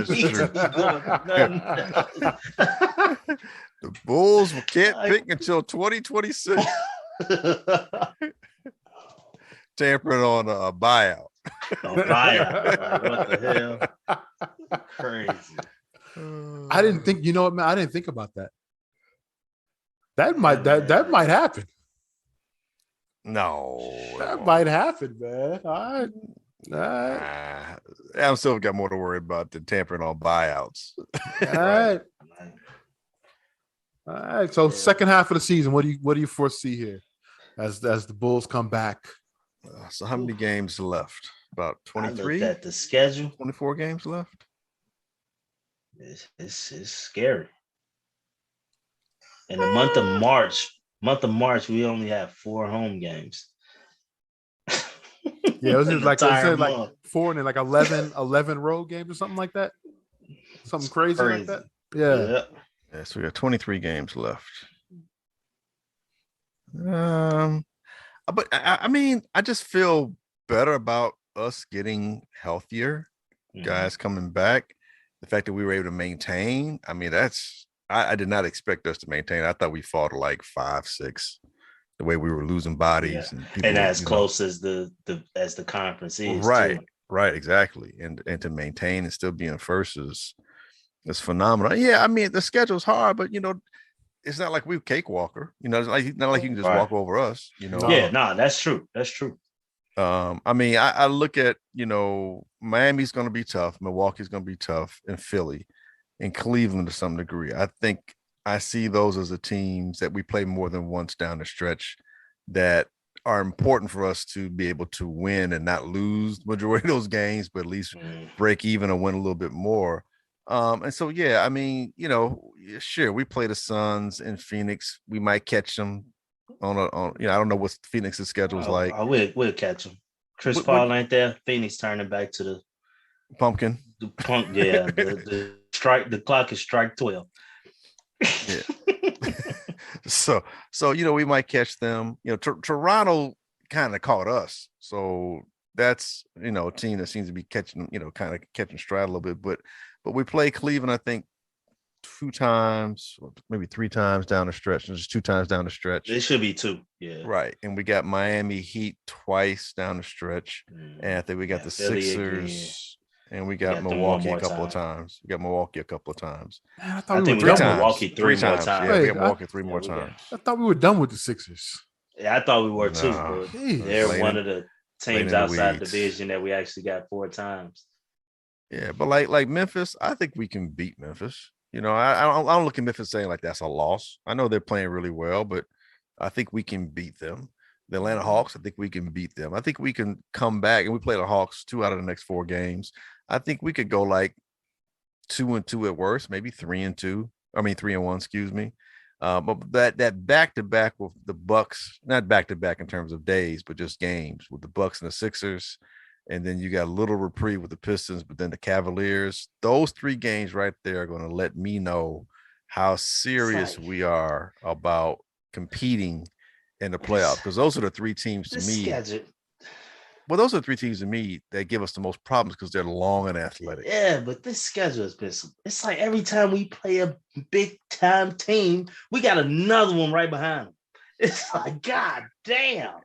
B: Bulls can't pick until 2026. Tampering on a buyout.
C: Like, what the hell? Crazy.
A: I didn't think. You know what, man? I didn't think about that. That might happen.
B: No,
A: that might happen, man. All right.
B: I'm still got more to worry about than tampering on buyouts.
A: All right. So second half of the season, what do you foresee here as the Bulls come back?
B: So how many games left? About 23.
C: I looked at the schedule.
B: 24 games left.
C: It's scary. In the month of March, we only have 4 home games.
A: Yeah, it was like 4 and then like 11 road games or something like that. Something crazy like that. Yeah.
B: So we got 23 games left. But I mean, I just feel better about us getting healthier,
C: Mhm.
B: guys coming back, the fact that we were able to maintain. I mean, I did not expect us to maintain. I thought we fought like 5-6. The way we were losing bodies and people,
C: and as close as the conference is
B: right,
C: too.
B: right, exactly, and to maintain and still be in first is phenomenal. Yeah, I mean the schedule's hard, but it's not like we're cakewalker. It's not like you can just walk over us.
C: Yeah, that's true. That's true.
B: I mean, I look at Miami's going to be tough, Milwaukee's going to be tough, and Philly, and Cleveland to some degree. I think I see those as the teams that we play more than once down the stretch that are important for us to be able to win and not lose majority of those games, but at least break even or win a little bit more. And so, yeah, I mean, sure, we play the Suns in Phoenix. We might catch them on I don't know what Phoenix's schedule is like.
C: We'll catch them. Chris Paul ain't there. Phoenix turning back to the
B: pumpkin.
C: The punk, yeah. the strike. The clock is strike 12.
B: Yeah. So we might catch them. Toronto kind of caught us, so that's a team that seems to be catching kind of catching stride a little bit. But we play Cleveland, I think, 2 times, or maybe 3 times down the stretch, and just 2 times down the stretch.
C: It should be 2, yeah.
B: Right, and we got Miami Heat twice down the stretch, and I think we got the Sixers. And we got Milwaukee a couple of times. We got Milwaukee a couple of times.
A: Man, I thought we were
C: done
A: done.
C: Milwaukee 3 more times.
B: Yeah, we got Milwaukee 3 more times.
A: I thought we were done with the Sixers.
C: Yeah, I thought we were too. But they're one of the teams outside the division that we actually got 4 times.
B: Yeah, but like Memphis, I think we can beat Memphis. I don't look at Memphis saying like that's a loss. I know they're playing really well, but I think we can beat them. The Atlanta Hawks, I think we can beat them. I think we can come back, and we play the Hawks 2 out of the next 4 games. I think we could go like 2-2 at worst, maybe 3-2. I mean 3-1, excuse me. But that back-to-back with the Bucks, not back-to-back in terms of days, but just games with the Bucks and the Sixers, and then you got a little reprieve with the Pistons, but then the Cavaliers. Those 3 games right there are going to let me know how serious we are about competing in the playoffs, because those are the 3 teams to me.
C: Schedule.
B: Well, those are the 3 teams to me that give us the most problems because they're long and athletic.
C: Yeah, but this schedule has been. It's like every time we play a big time team, we got another one right behind them. It's like, God damn.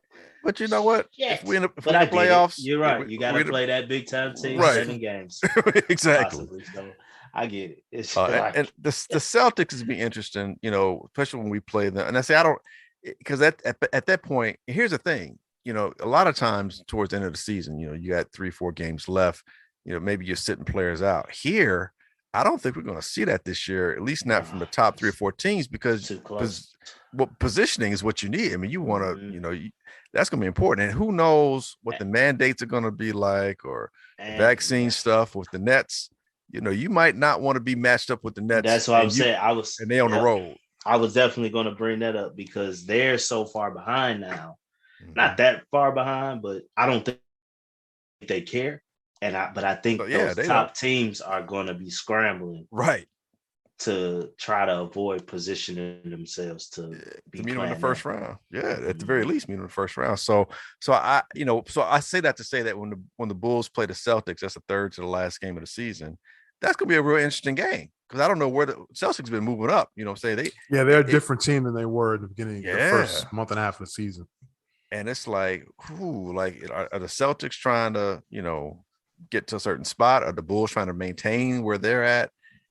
B: But you know what?
C: Yes.
B: If we end up in the playoffs,
C: you're right. You got to play that big time team 7 games.
B: Exactly.
C: Possibly. So I get it. It's
B: and the Celtics is be interesting, especially when we play them. And I say I don't, because at that point, here's the thing. A lot of times towards the end of the season, you got 3-4 games left, maybe you're sitting players out. Here, I don't think we're going to see that this year, at least not from the top 3 or 4 teams, because positioning is what you need. I mean, you want to, that's going to be important. And who knows what the mandates are going to be like, or vaccine stuff with the Nets. You might not want to be matched up with the Nets.
C: That's what I'm saying.
B: And they on the road.
C: I was definitely going to bring that up because they're so far behind now. Not that far behind, but I don't think they care. But I think those top teams are going to be scrambling,
B: right,
C: to try to avoid positioning themselves to meet
B: them in the first round. Yeah, at the very least, meet them in the first round. So I say that to say that when the Bulls play the Celtics, that's the 3rd to the last game of the season. That's going to be a real interesting game, because I don't know where the Celtics been moving up. They're
A: a different team than they were in the beginning, the first month and a half of the season.
B: And it's like, are the Celtics trying to, get to a certain spot? Are the Bulls trying to maintain where they're at?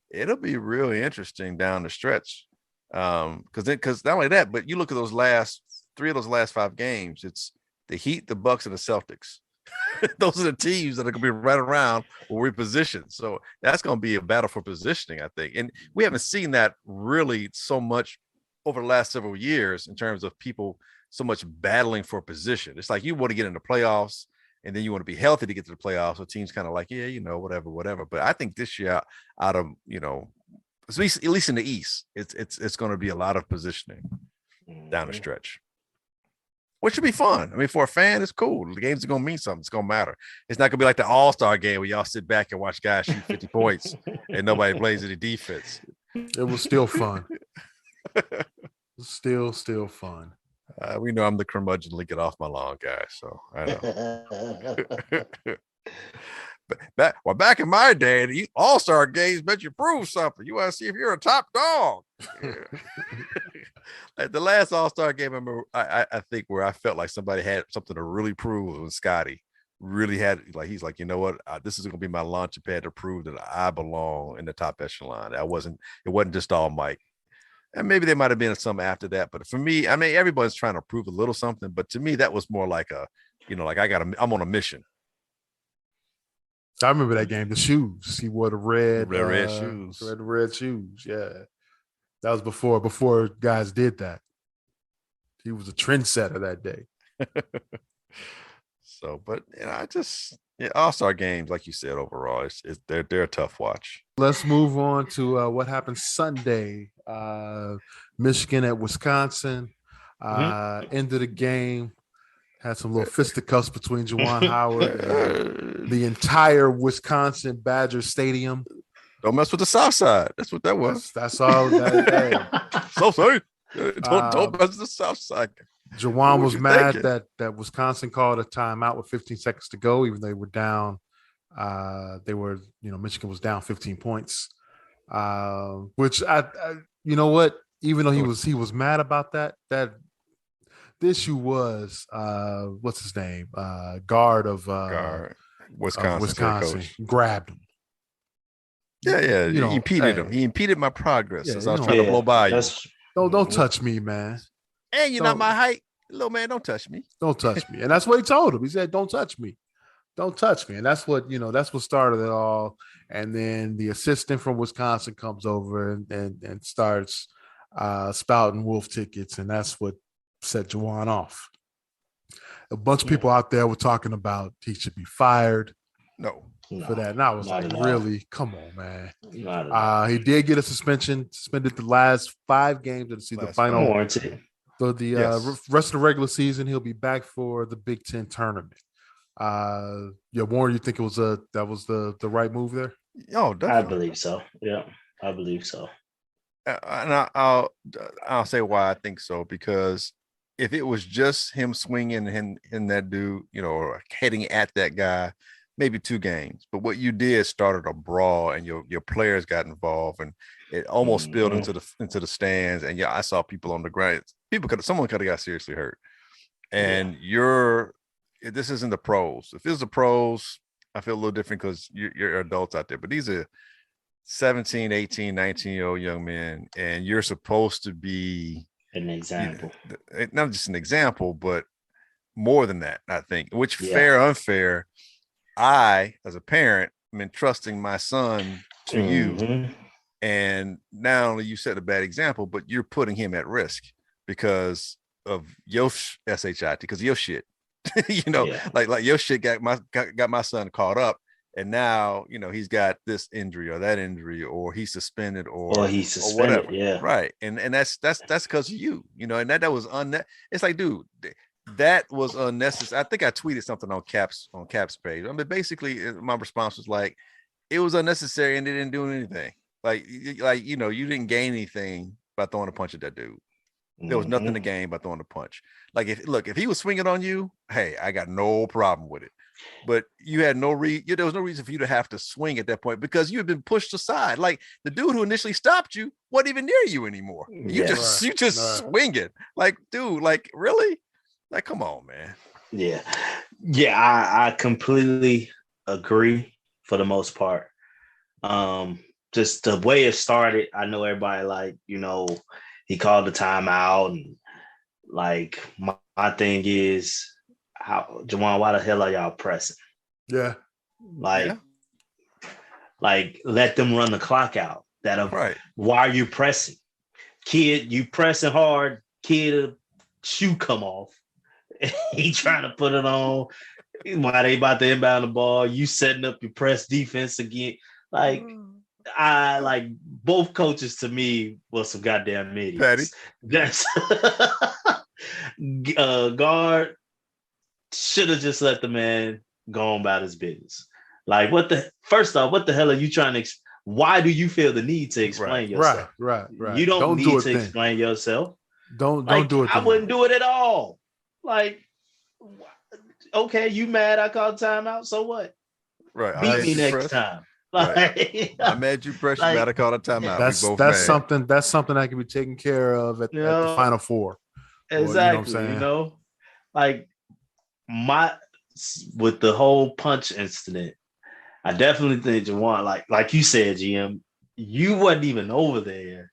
B: It'll be really interesting down the stretch. Because not only that, but you look at those last 3 of those last 5 games, it's the Heat, the Bucks, and the Celtics. Those are the teams that are going to be right around where we're positioned. So that's going to be a battle for positioning, I think. And we haven't seen that really so much over the last several years in terms of people so much battling for position. It's like you want to get in the playoffs, and then you want to be healthy to get to the playoffs. So teams kind of like, whatever. But I think this year, out of at least in the East, it's going to be a lot of positioning down the stretch, which should be fun. I mean, for a fan, it's cool. The games are going to mean something. It's going to matter. It's not going to be like the All-Star game where y'all sit back and watch guys shoot 50 points and nobody plays any defense.
A: It was still fun. Still fun.
B: We know I'm the curmudgeonly get off my lawn guy, so I know. Back in my day, the All-Star games meant you prove something. You want to see if you're a top dog. Like the last All-Star game, I think where I felt like somebody had something to really prove was Scotty. Really had he's like, you know what, this is gonna be my launching pad to prove that I belong in the top echelon. It wasn't just all Mike. And maybe there might have been some after that, but for me, I mean, everybody's trying to prove a little something, but to me, that was more like I'm on a mission.
A: I remember that game. The shoes. He wore the red
B: shoes.
A: Red shoes. Yeah, that was before guys did that. He was a trendsetter that day.
B: So, but All-Star games, like you said, overall, they're a tough watch.
A: Let's move on to what happened Sunday. Michigan at Wisconsin. End of the game. Had some little fisticuffs between Juwan Howard and the entire Wisconsin Badger Stadium.
B: Don't mess with the South Side. That's what that was.
A: That's all.
B: South Side. Don't mess with the South Side.
A: Juwan was mad that Wisconsin called a timeout with 15 seconds to go, even though they were down. Michigan was down 15 points. Which you know what? Even though he was mad about that the issue was what's his name? Guard of Wisconsin grabbed him.
B: Yeah. He impeded him. He impeded my progress as I was trying to blow by you.
A: Don't touch me, man.
B: And you're not my height. Little man, don't touch me.
A: Don't touch me. And that's what he told him. He said, don't touch me. Don't touch me. And that's what started it all. And then the assistant from Wisconsin comes over and starts spouting wolf tickets. And that's what set Juwan off. A bunch of people out there were talking about he should be fired.
B: No.
A: For that. And I was like, really? Come on, man. He did get a suspended the last 5 games of the season, the final
C: warranty.
A: So the rest of the regular season, he'll be back for the Big Ten tournament. Warren, you think that was the right move there?
B: Oh, definitely.
C: I believe so. Yeah, I believe so.
B: And I'll say why I think so, because if it was just him swinging and that dude, or heading at that guy, maybe 2 games. But what you did started a brawl, and your players got involved, and it almost spilled into the stands. And I saw people on the ground. Someone could have got seriously hurt. And this isn't the pros. If it's the pros, I feel a little different because you're adults out there. But these are 17, 18, 19-year-old young men, and you're supposed to be
C: an example.
B: Not just an example, but more than that, I think. Which, fair or unfair, I, as a parent, am entrusting my son to you. And not only you set a bad example, but you're putting him at risk because of your SHIT, because of your shit. Like your shit got my son caught up, and now he's got this injury or that injury, or he's suspended or
C: he's suspended,
B: or whatever. Right. And that's because of you, and that was it's like, dude, that was unnecessary. I think I tweeted something on Cap's page. I mean, basically my response was like, it was unnecessary and it didn't do anything. Like you didn't gain anything by throwing a punch at that dude. There was nothing to gain by throwing a punch. Like if he was swinging on you, hey, I got no problem with it. But you had there was no reason for you to have to swing at that point because you had been pushed aside. Like the dude who initially stopped you wasn't even near you anymore. You just swinging. Like, dude, like really? Like, come on, man.
C: Yeah. I completely agree for the most part. Just the way it started, I know everybody he called the timeout, and like my thing is, Juwan, why the hell are y'all pressing?
A: Yeah.
C: Like let them run the clock out.
B: Right.
C: Why are you pressing? Kid, you pressing hard, kid, shoe come off. He trying to put it on. Why they about to inbound the ball? You setting up your press defense again. Like, I like both coaches to me was some goddamn idiots.
B: Patty.
C: That's guard should have just let the man go on about his business. Like, first off, what the hell are you trying to why do you feel the need to explain yourself?
A: Right.
C: You don't need to explain yourself.
A: Don't do it.
C: I wouldn't do it at all. Like, okay, you mad? I called timeout. So what?
B: Right.
C: Beat me next time. Like,
B: right. I made you press. You mad? I called a timeout.
A: That's something that can be taken care of at the Final Four.
C: Exactly. Or, you know, like with the whole punch incident, I definitely think Juwan, like you said, GM, you wasn't even over there.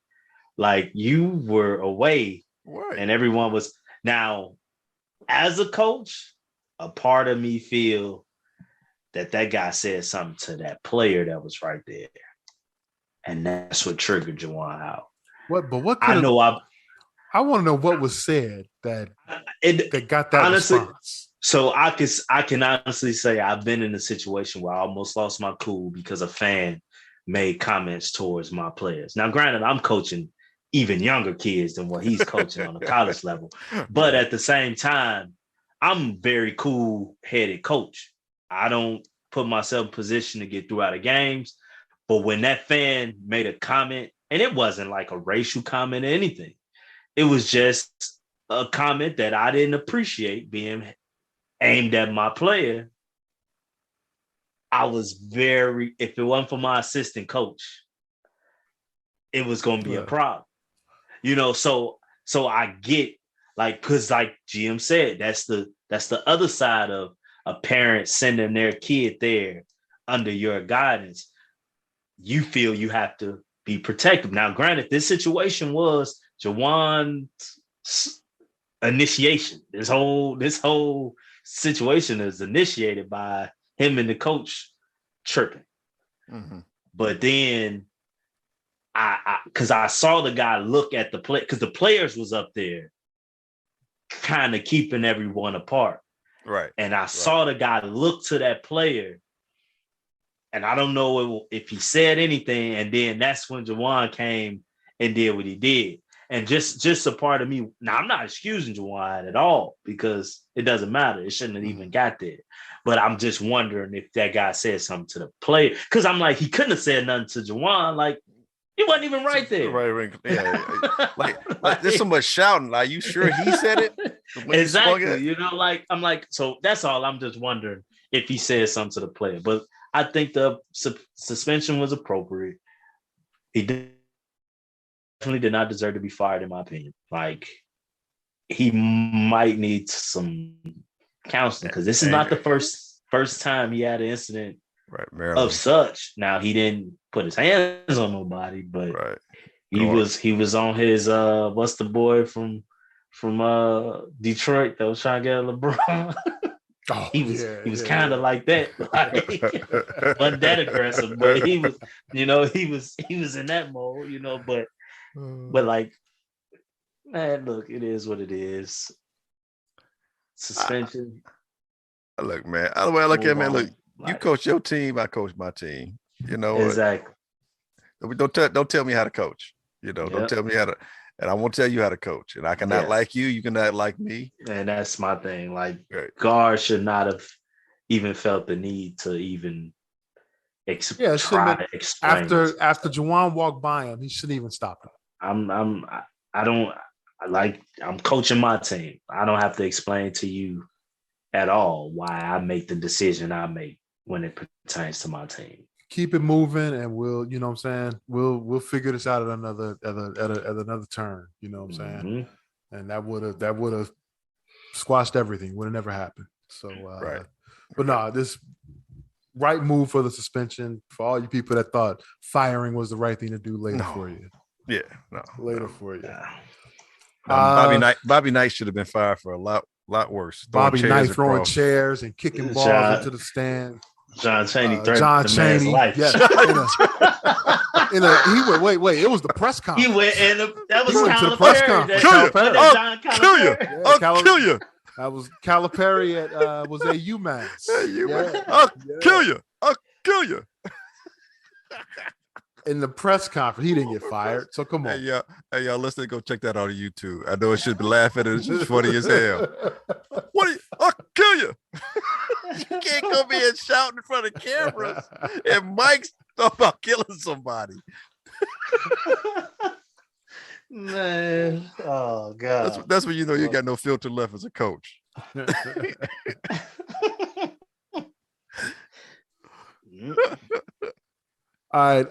C: Like you were away,
B: right.
C: And everyone was. Now, as a coach, a part of me feel that guy said something to that player that was right there, and that's what triggered Juwan Howard.
A: I want to know what was said that got that
C: honestly,
A: response.
C: So I can honestly say I've been in a situation where I almost lost my cool because a fan made comments towards my players. Now, granted, I'm coaching even younger kids than what he's coaching on the college level, but at the same time, I'm a very cool-headed coach. I don't put myself in position to get through out of games, but when that fan made a comment, and it wasn't like a racial comment or anything, it was just a comment that I didn't appreciate being aimed at my player. I was if it wasn't for my assistant coach, it was going to be a problem. You know, so I get, like, because like GM said, that's the other side of a parent sending their kid there under your guidance. You feel you have to be protective. Now, granted, this situation was Juwan's initiation. This whole situation is initiated by him and the coach chirping.
B: Mm-hmm.
C: But then because I saw the guy look at the play, because the players was up there kind of keeping everyone apart.
B: Right.
C: And I saw the guy look to that player, and I don't know if he said anything. And then that's when Juwan came and did what he did. And just a part of me, now I'm not excusing Juwan at all, because it doesn't matter. It shouldn't have even got there. But I'm just wondering if that guy said something to the player. Because I'm like, he couldn't have said nothing to Juwan. Like, he wasn't even right there.
B: Right. Yeah. like there's so much shouting. Like, you sure he said it?
C: Exactly. You know, like, I'm like, so that's all. I'm just wondering if he said something to the player. But I think the suspension was appropriate. He definitely did not deserve to be fired, in my opinion. Like, he might need some counseling, because this is not the first time he had an incident of such. Now, he didn't put his hands on nobody, but he was on his what's the boy from Detroit that was trying to get LeBron? He was kind of like that, like, wasn't that aggressive, but he was, you know, he was in that mode, you know. But like, man, look, it is what it is. Suspension.
B: Look, man. The way I look at it, man, look, you coach your team, I coach my team. You know,
C: exactly.
B: Don't tell me how to coach. You know, don't tell me how to. And I won't tell you how to coach. And I cannot like you. You cannot like me. And
C: that's my thing. Like, guards should not have even felt the need to even try to explain.
A: After Juwan walked by him, he shouldn't even stop him.
C: I'm coaching my team. I don't have to explain to you at all why I make the decision I make when it pertains to my team.
A: Keep it moving, and we'll, you know what I'm saying, we'll figure this out at another turn, you know what I'm saying? And that would have squashed everything, would have never happened. So but no, this right move for the suspension, for all you people that thought firing was the right thing to do later for you.
B: Yeah, later
A: for you.
B: Bobby Knight should have been fired for a lot worse.
A: Bobby Knight throwing chairs and kicking balls into the stand.
C: John Chaney threatened the man's life.
A: Yes. He went. Wait. It was the press conference.
C: He went, and that was
B: Calipari. I'll kill you.
A: That was Calipari at was at UMass.
B: I'll kill you.
A: In the press conference, he didn't get fired. So come on.
B: Hey, y'all, let's go check that out on YouTube. I know it should be laughing. It's just funny as hell. I'll kill you. You can't come in shouting in front of cameras and Mike's talking about killing somebody.
C: Man, oh God.
B: That's when you know you got no filter left as a coach.
A: All right.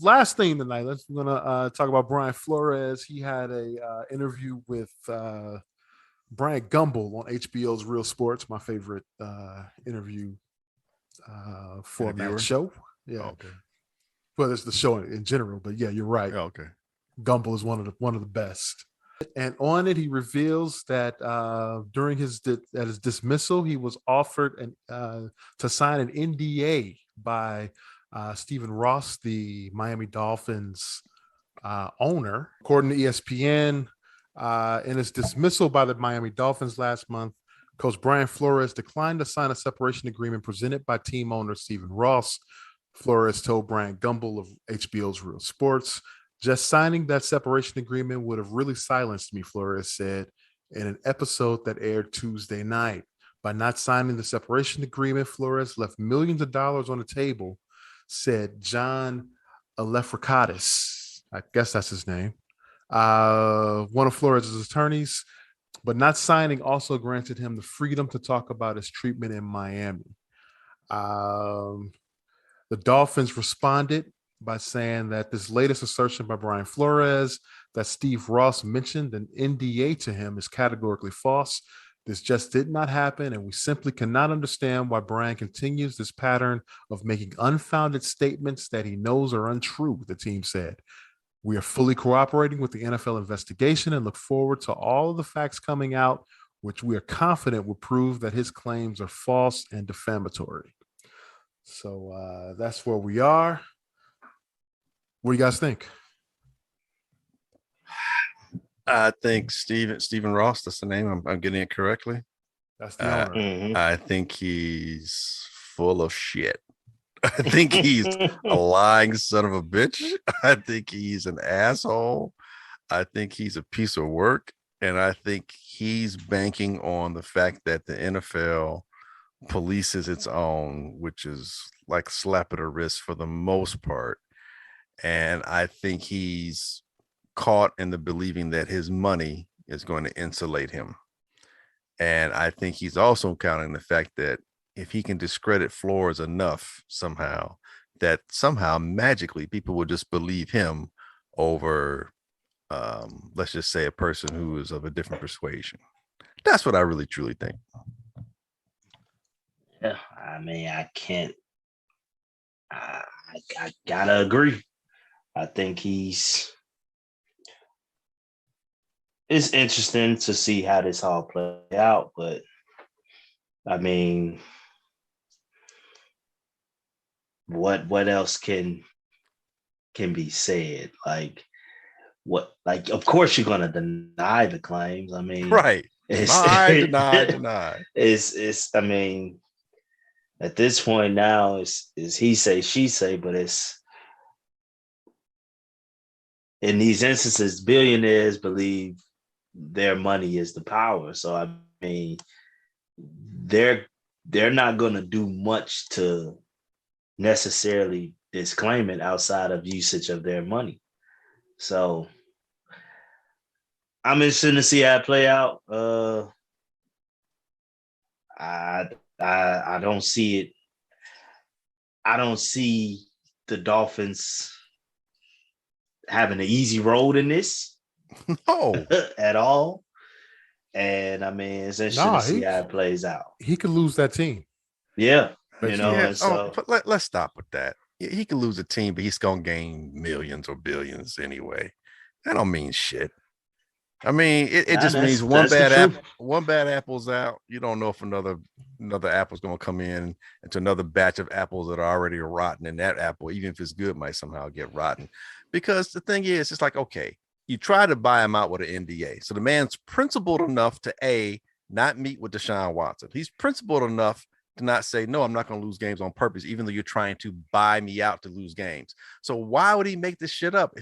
A: Last thing tonight, we're gonna talk about Brian Flores. He had a interview with Brian Gumble on HBO's Real Sports, my favorite interview format show. Yeah.
B: Oh, okay.
A: Well, it's the show in general, but yeah, you're right.
B: Oh, okay.
A: Gumble is one of the best. And on it, he reveals that during his dismissal, he was offered to sign an NDA by Stephen Ross, the Miami Dolphins owner. According to ESPN, in his dismissal by the Miami Dolphins last month, Coach Brian Flores declined to sign a separation agreement presented by team owner Stephen Ross. Flores told Brian Gumble of HBO's Real Sports, "Just signing that separation agreement would have really silenced me," Flores said in an episode that aired Tuesday night. By not signing the separation agreement, Flores left millions of dollars on the table, said John Alefrakatis. I guess that's his name. One of Flores' attorneys, but not signing also granted him the freedom to talk about his treatment in Miami. The Dolphins responded by saying that this latest assertion by Brian Flores that Steve Ross mentioned an NDA to him is categorically false. This just did not happen, and we simply cannot understand why Brian continues this pattern of making unfounded statements that he knows are untrue, the team said. We are fully cooperating with the NFL investigation and look forward to all of the facts coming out, which we are confident will prove that his claims are false and defamatory. So that's where we are. What do you guys think?
B: I think Stephen Ross, that's the name. I'm getting it correctly.
A: That's the owner.
C: Mm-hmm.
B: I think he's full of shit. I think he's a lying son of a bitch. I think he's an asshole. I think he's a piece of work. And I think he's banking on the fact that the NFL polices its own, which is like slap at a wrist for the most part. And I think he's caught in the believing that his money is going to insulate him. And I think he's also counting the fact that if he can discredit Flores enough somehow, that somehow magically people will just believe him over, let's just say, a person who is of a different persuasion. That's what I really truly think.
C: Yeah, I mean, I can't. I gotta agree. I think it's interesting to see how this all play out, but I mean, what else can be said? Like, of course you're gonna deny the claims. I mean,
B: right. Deny.
C: It's I mean, at this point now it's he say, she say, but it's in these instances, billionaires believe their money is the power. So I mean, they're not gonna do much to necessarily disclaim it outside of usage of their money. So I'm interested to see how it play out. I don't see it. I don't see the Dolphins having an easy road in this.
B: No,
C: at all. And I mean, it's interesting to see how it plays out.
A: He could lose that team.
C: Yeah.
A: But
C: you know, and so
B: but let's stop with that. He could lose a team, but he's gonna gain millions or billions anyway. That don't mean shit. I mean, it just means one bad apple's out. You don't know if another apple's gonna come in into another batch of apples that are already rotten, and that apple, even if it's good, might somehow get rotten. Because the thing is, it's like, okay, you try to buy him out with an NDA. So the man's principled enough to not meet with Deshaun Watson. He's principled enough to not say, no, I'm not going to lose games on purpose, even though you're trying to buy me out to lose games. So why would he make this shit up?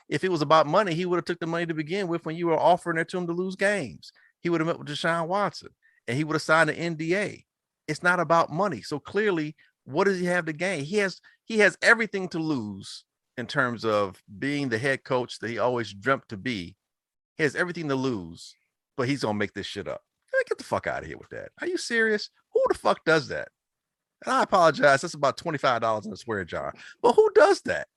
B: If it was about money, he would have took the money to begin with when you were offering it to him to lose games. He would have met with Deshaun Watson and he would have signed an NDA. It's not about money. So clearly, what does he have to gain? He has everything to lose in terms of being the head coach that he always dreamt to be. He has everything to lose, but he's gonna make this shit up. Get the fuck out of here with that. Are you serious? Who the fuck does that? And I apologize. That's about $25 in a swear jar. But who does that?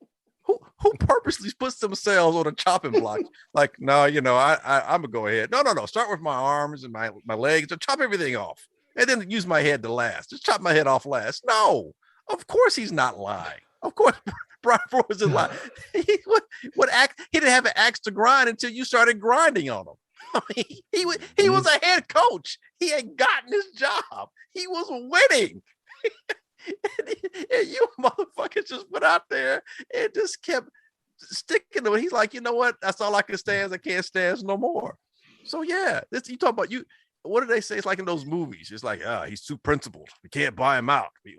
B: Who purposely puts themselves on a chopping block? Like, no, I'm gonna go ahead. No. Start with my arms and my legs. Just chop everything off, and then use my head to last. Just chop my head off last. No, of course he's not lying. Of course, Brian Flores is lying. He didn't have an axe to grind until you started grinding on him. I mean, he was a head coach. He had gotten his job. He was winning. And you motherfuckers just went out there and just kept sticking to it. He's like, you know what? That's all I can stand. I can't stand no more. So yeah, you talk about you. What do they say? It's like in those movies. It's like, he's too principled. We can't buy him out. We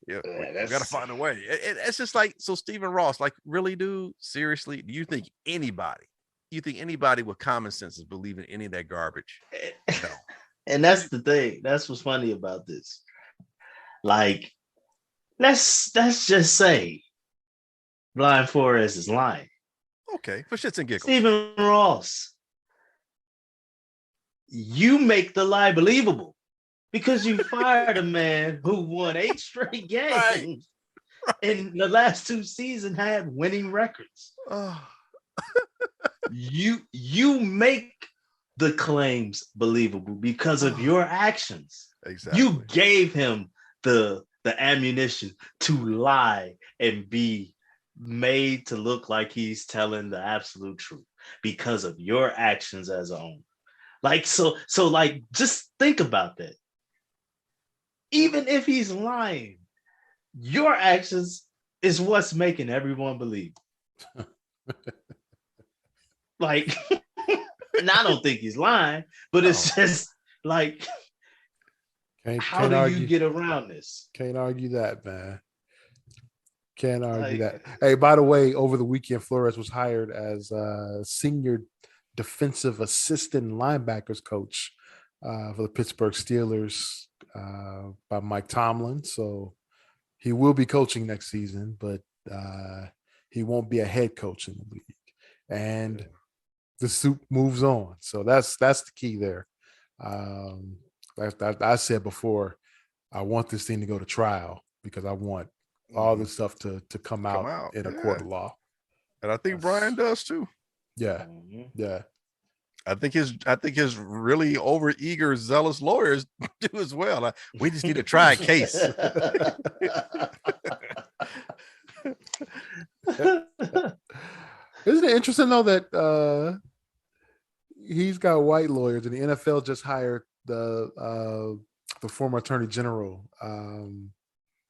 B: gotta find a way. It's just like, so Stephen Ross, like, really, dude? Seriously? Do you think anybody with common sense is believing any of that garbage? No.
C: And that's the thing. That's what's funny about this. Like, let's just say Brian Flores is lying.
B: Okay, for shits and giggles.
C: Stephen Ross, you make the lie believable because you fired a man who won 8 straight games right. In the last 2 seasons had winning records. You make the claims believable because of your actions.
B: Exactly.
C: You gave him the ammunition to lie and be made to look like he's telling the absolute truth because of your actions as a owner. Like, so like, just think about that. Even if he's lying, your actions is what's making everyone believe. Like, and I don't think he's lying, but it's just like, how do you get around this?
A: Can't argue that, man. Can't argue that. Hey, by the way, over the weekend, Flores was hired as senior defensive assistant linebackers coach for the Pittsburgh Steelers by Mike Tomlin. So he will be coaching next season, but he won't be a head coach in the league. And the soup moves on. So that's the key there. I said before, I want this thing to go to trial because I want all this stuff to come out in a court of law.
B: And I think Brian does too.
A: Yeah. Yeah.
B: I think his really over eager, zealous lawyers do as well. We just need a tried case.
A: Isn't it interesting though that he's got white lawyers and the NFL just hired the former attorney general.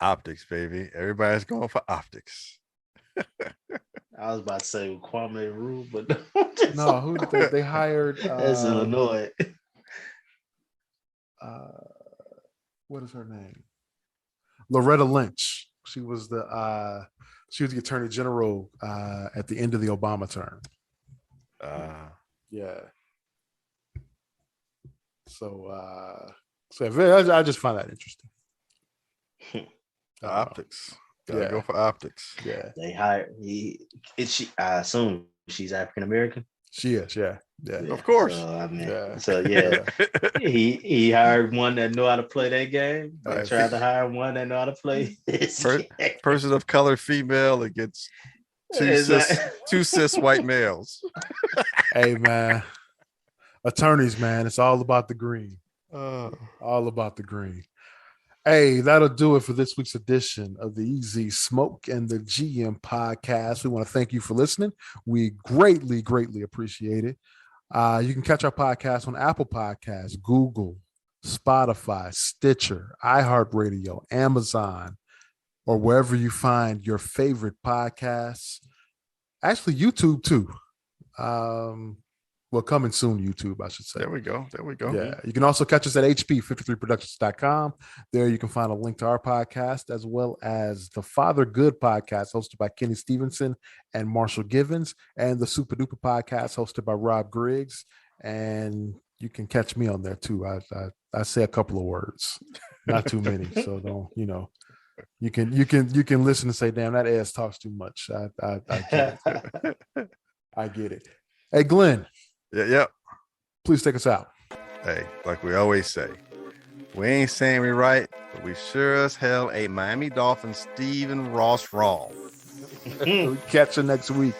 B: Optics, baby. Everybody's going for optics.
C: I was about to say Kwame Rue, but
A: no, who they hired?
C: That's Illinois.
A: What is her name? Loretta Lynch. She was the attorney general at the end of the Obama term. Yeah. So I just find that interesting.
B: Optics. Gotta go for optics.
A: Yeah.
C: They hired I assume she's African American.
A: She is, yeah.
B: Of course.
C: He hired one that know how to play that game. They tried to hire one that know how to play this
B: person of color, female, that gets two cis white males.
A: Hey man, attorneys, man, it's all about the green. All about the green. Hey, that'll do it for this week's edition of the Easy Smoke and the GM podcast. We want to thank you for listening. We greatly, greatly appreciate it. You can catch our podcast on Apple Podcasts, Google, Spotify, Stitcher, iHeartRadio, Amazon, or wherever you find your favorite podcasts. Actually, YouTube too. Well, coming soon, YouTube, I should say.
B: There we go.
A: Yeah. You can also catch us at hp53productions.com. There you can find a link to our podcast, as well as the Father Good podcast hosted by Kenny Stevenson and Marshall Givens, and the Super Duper podcast hosted by Rob Griggs. And you can catch me on there too. I say a couple of words, not too many. So You can listen and say, "Damn, that ass talks too much." I get it. I get it. Hey, Glenn.
B: Yeah.
A: Please take us out.
B: Hey, like we always say, we ain't saying we right, but we sure as hell ain't Miami Dolphins Stephen Ross wrong.
A: Catch you next week.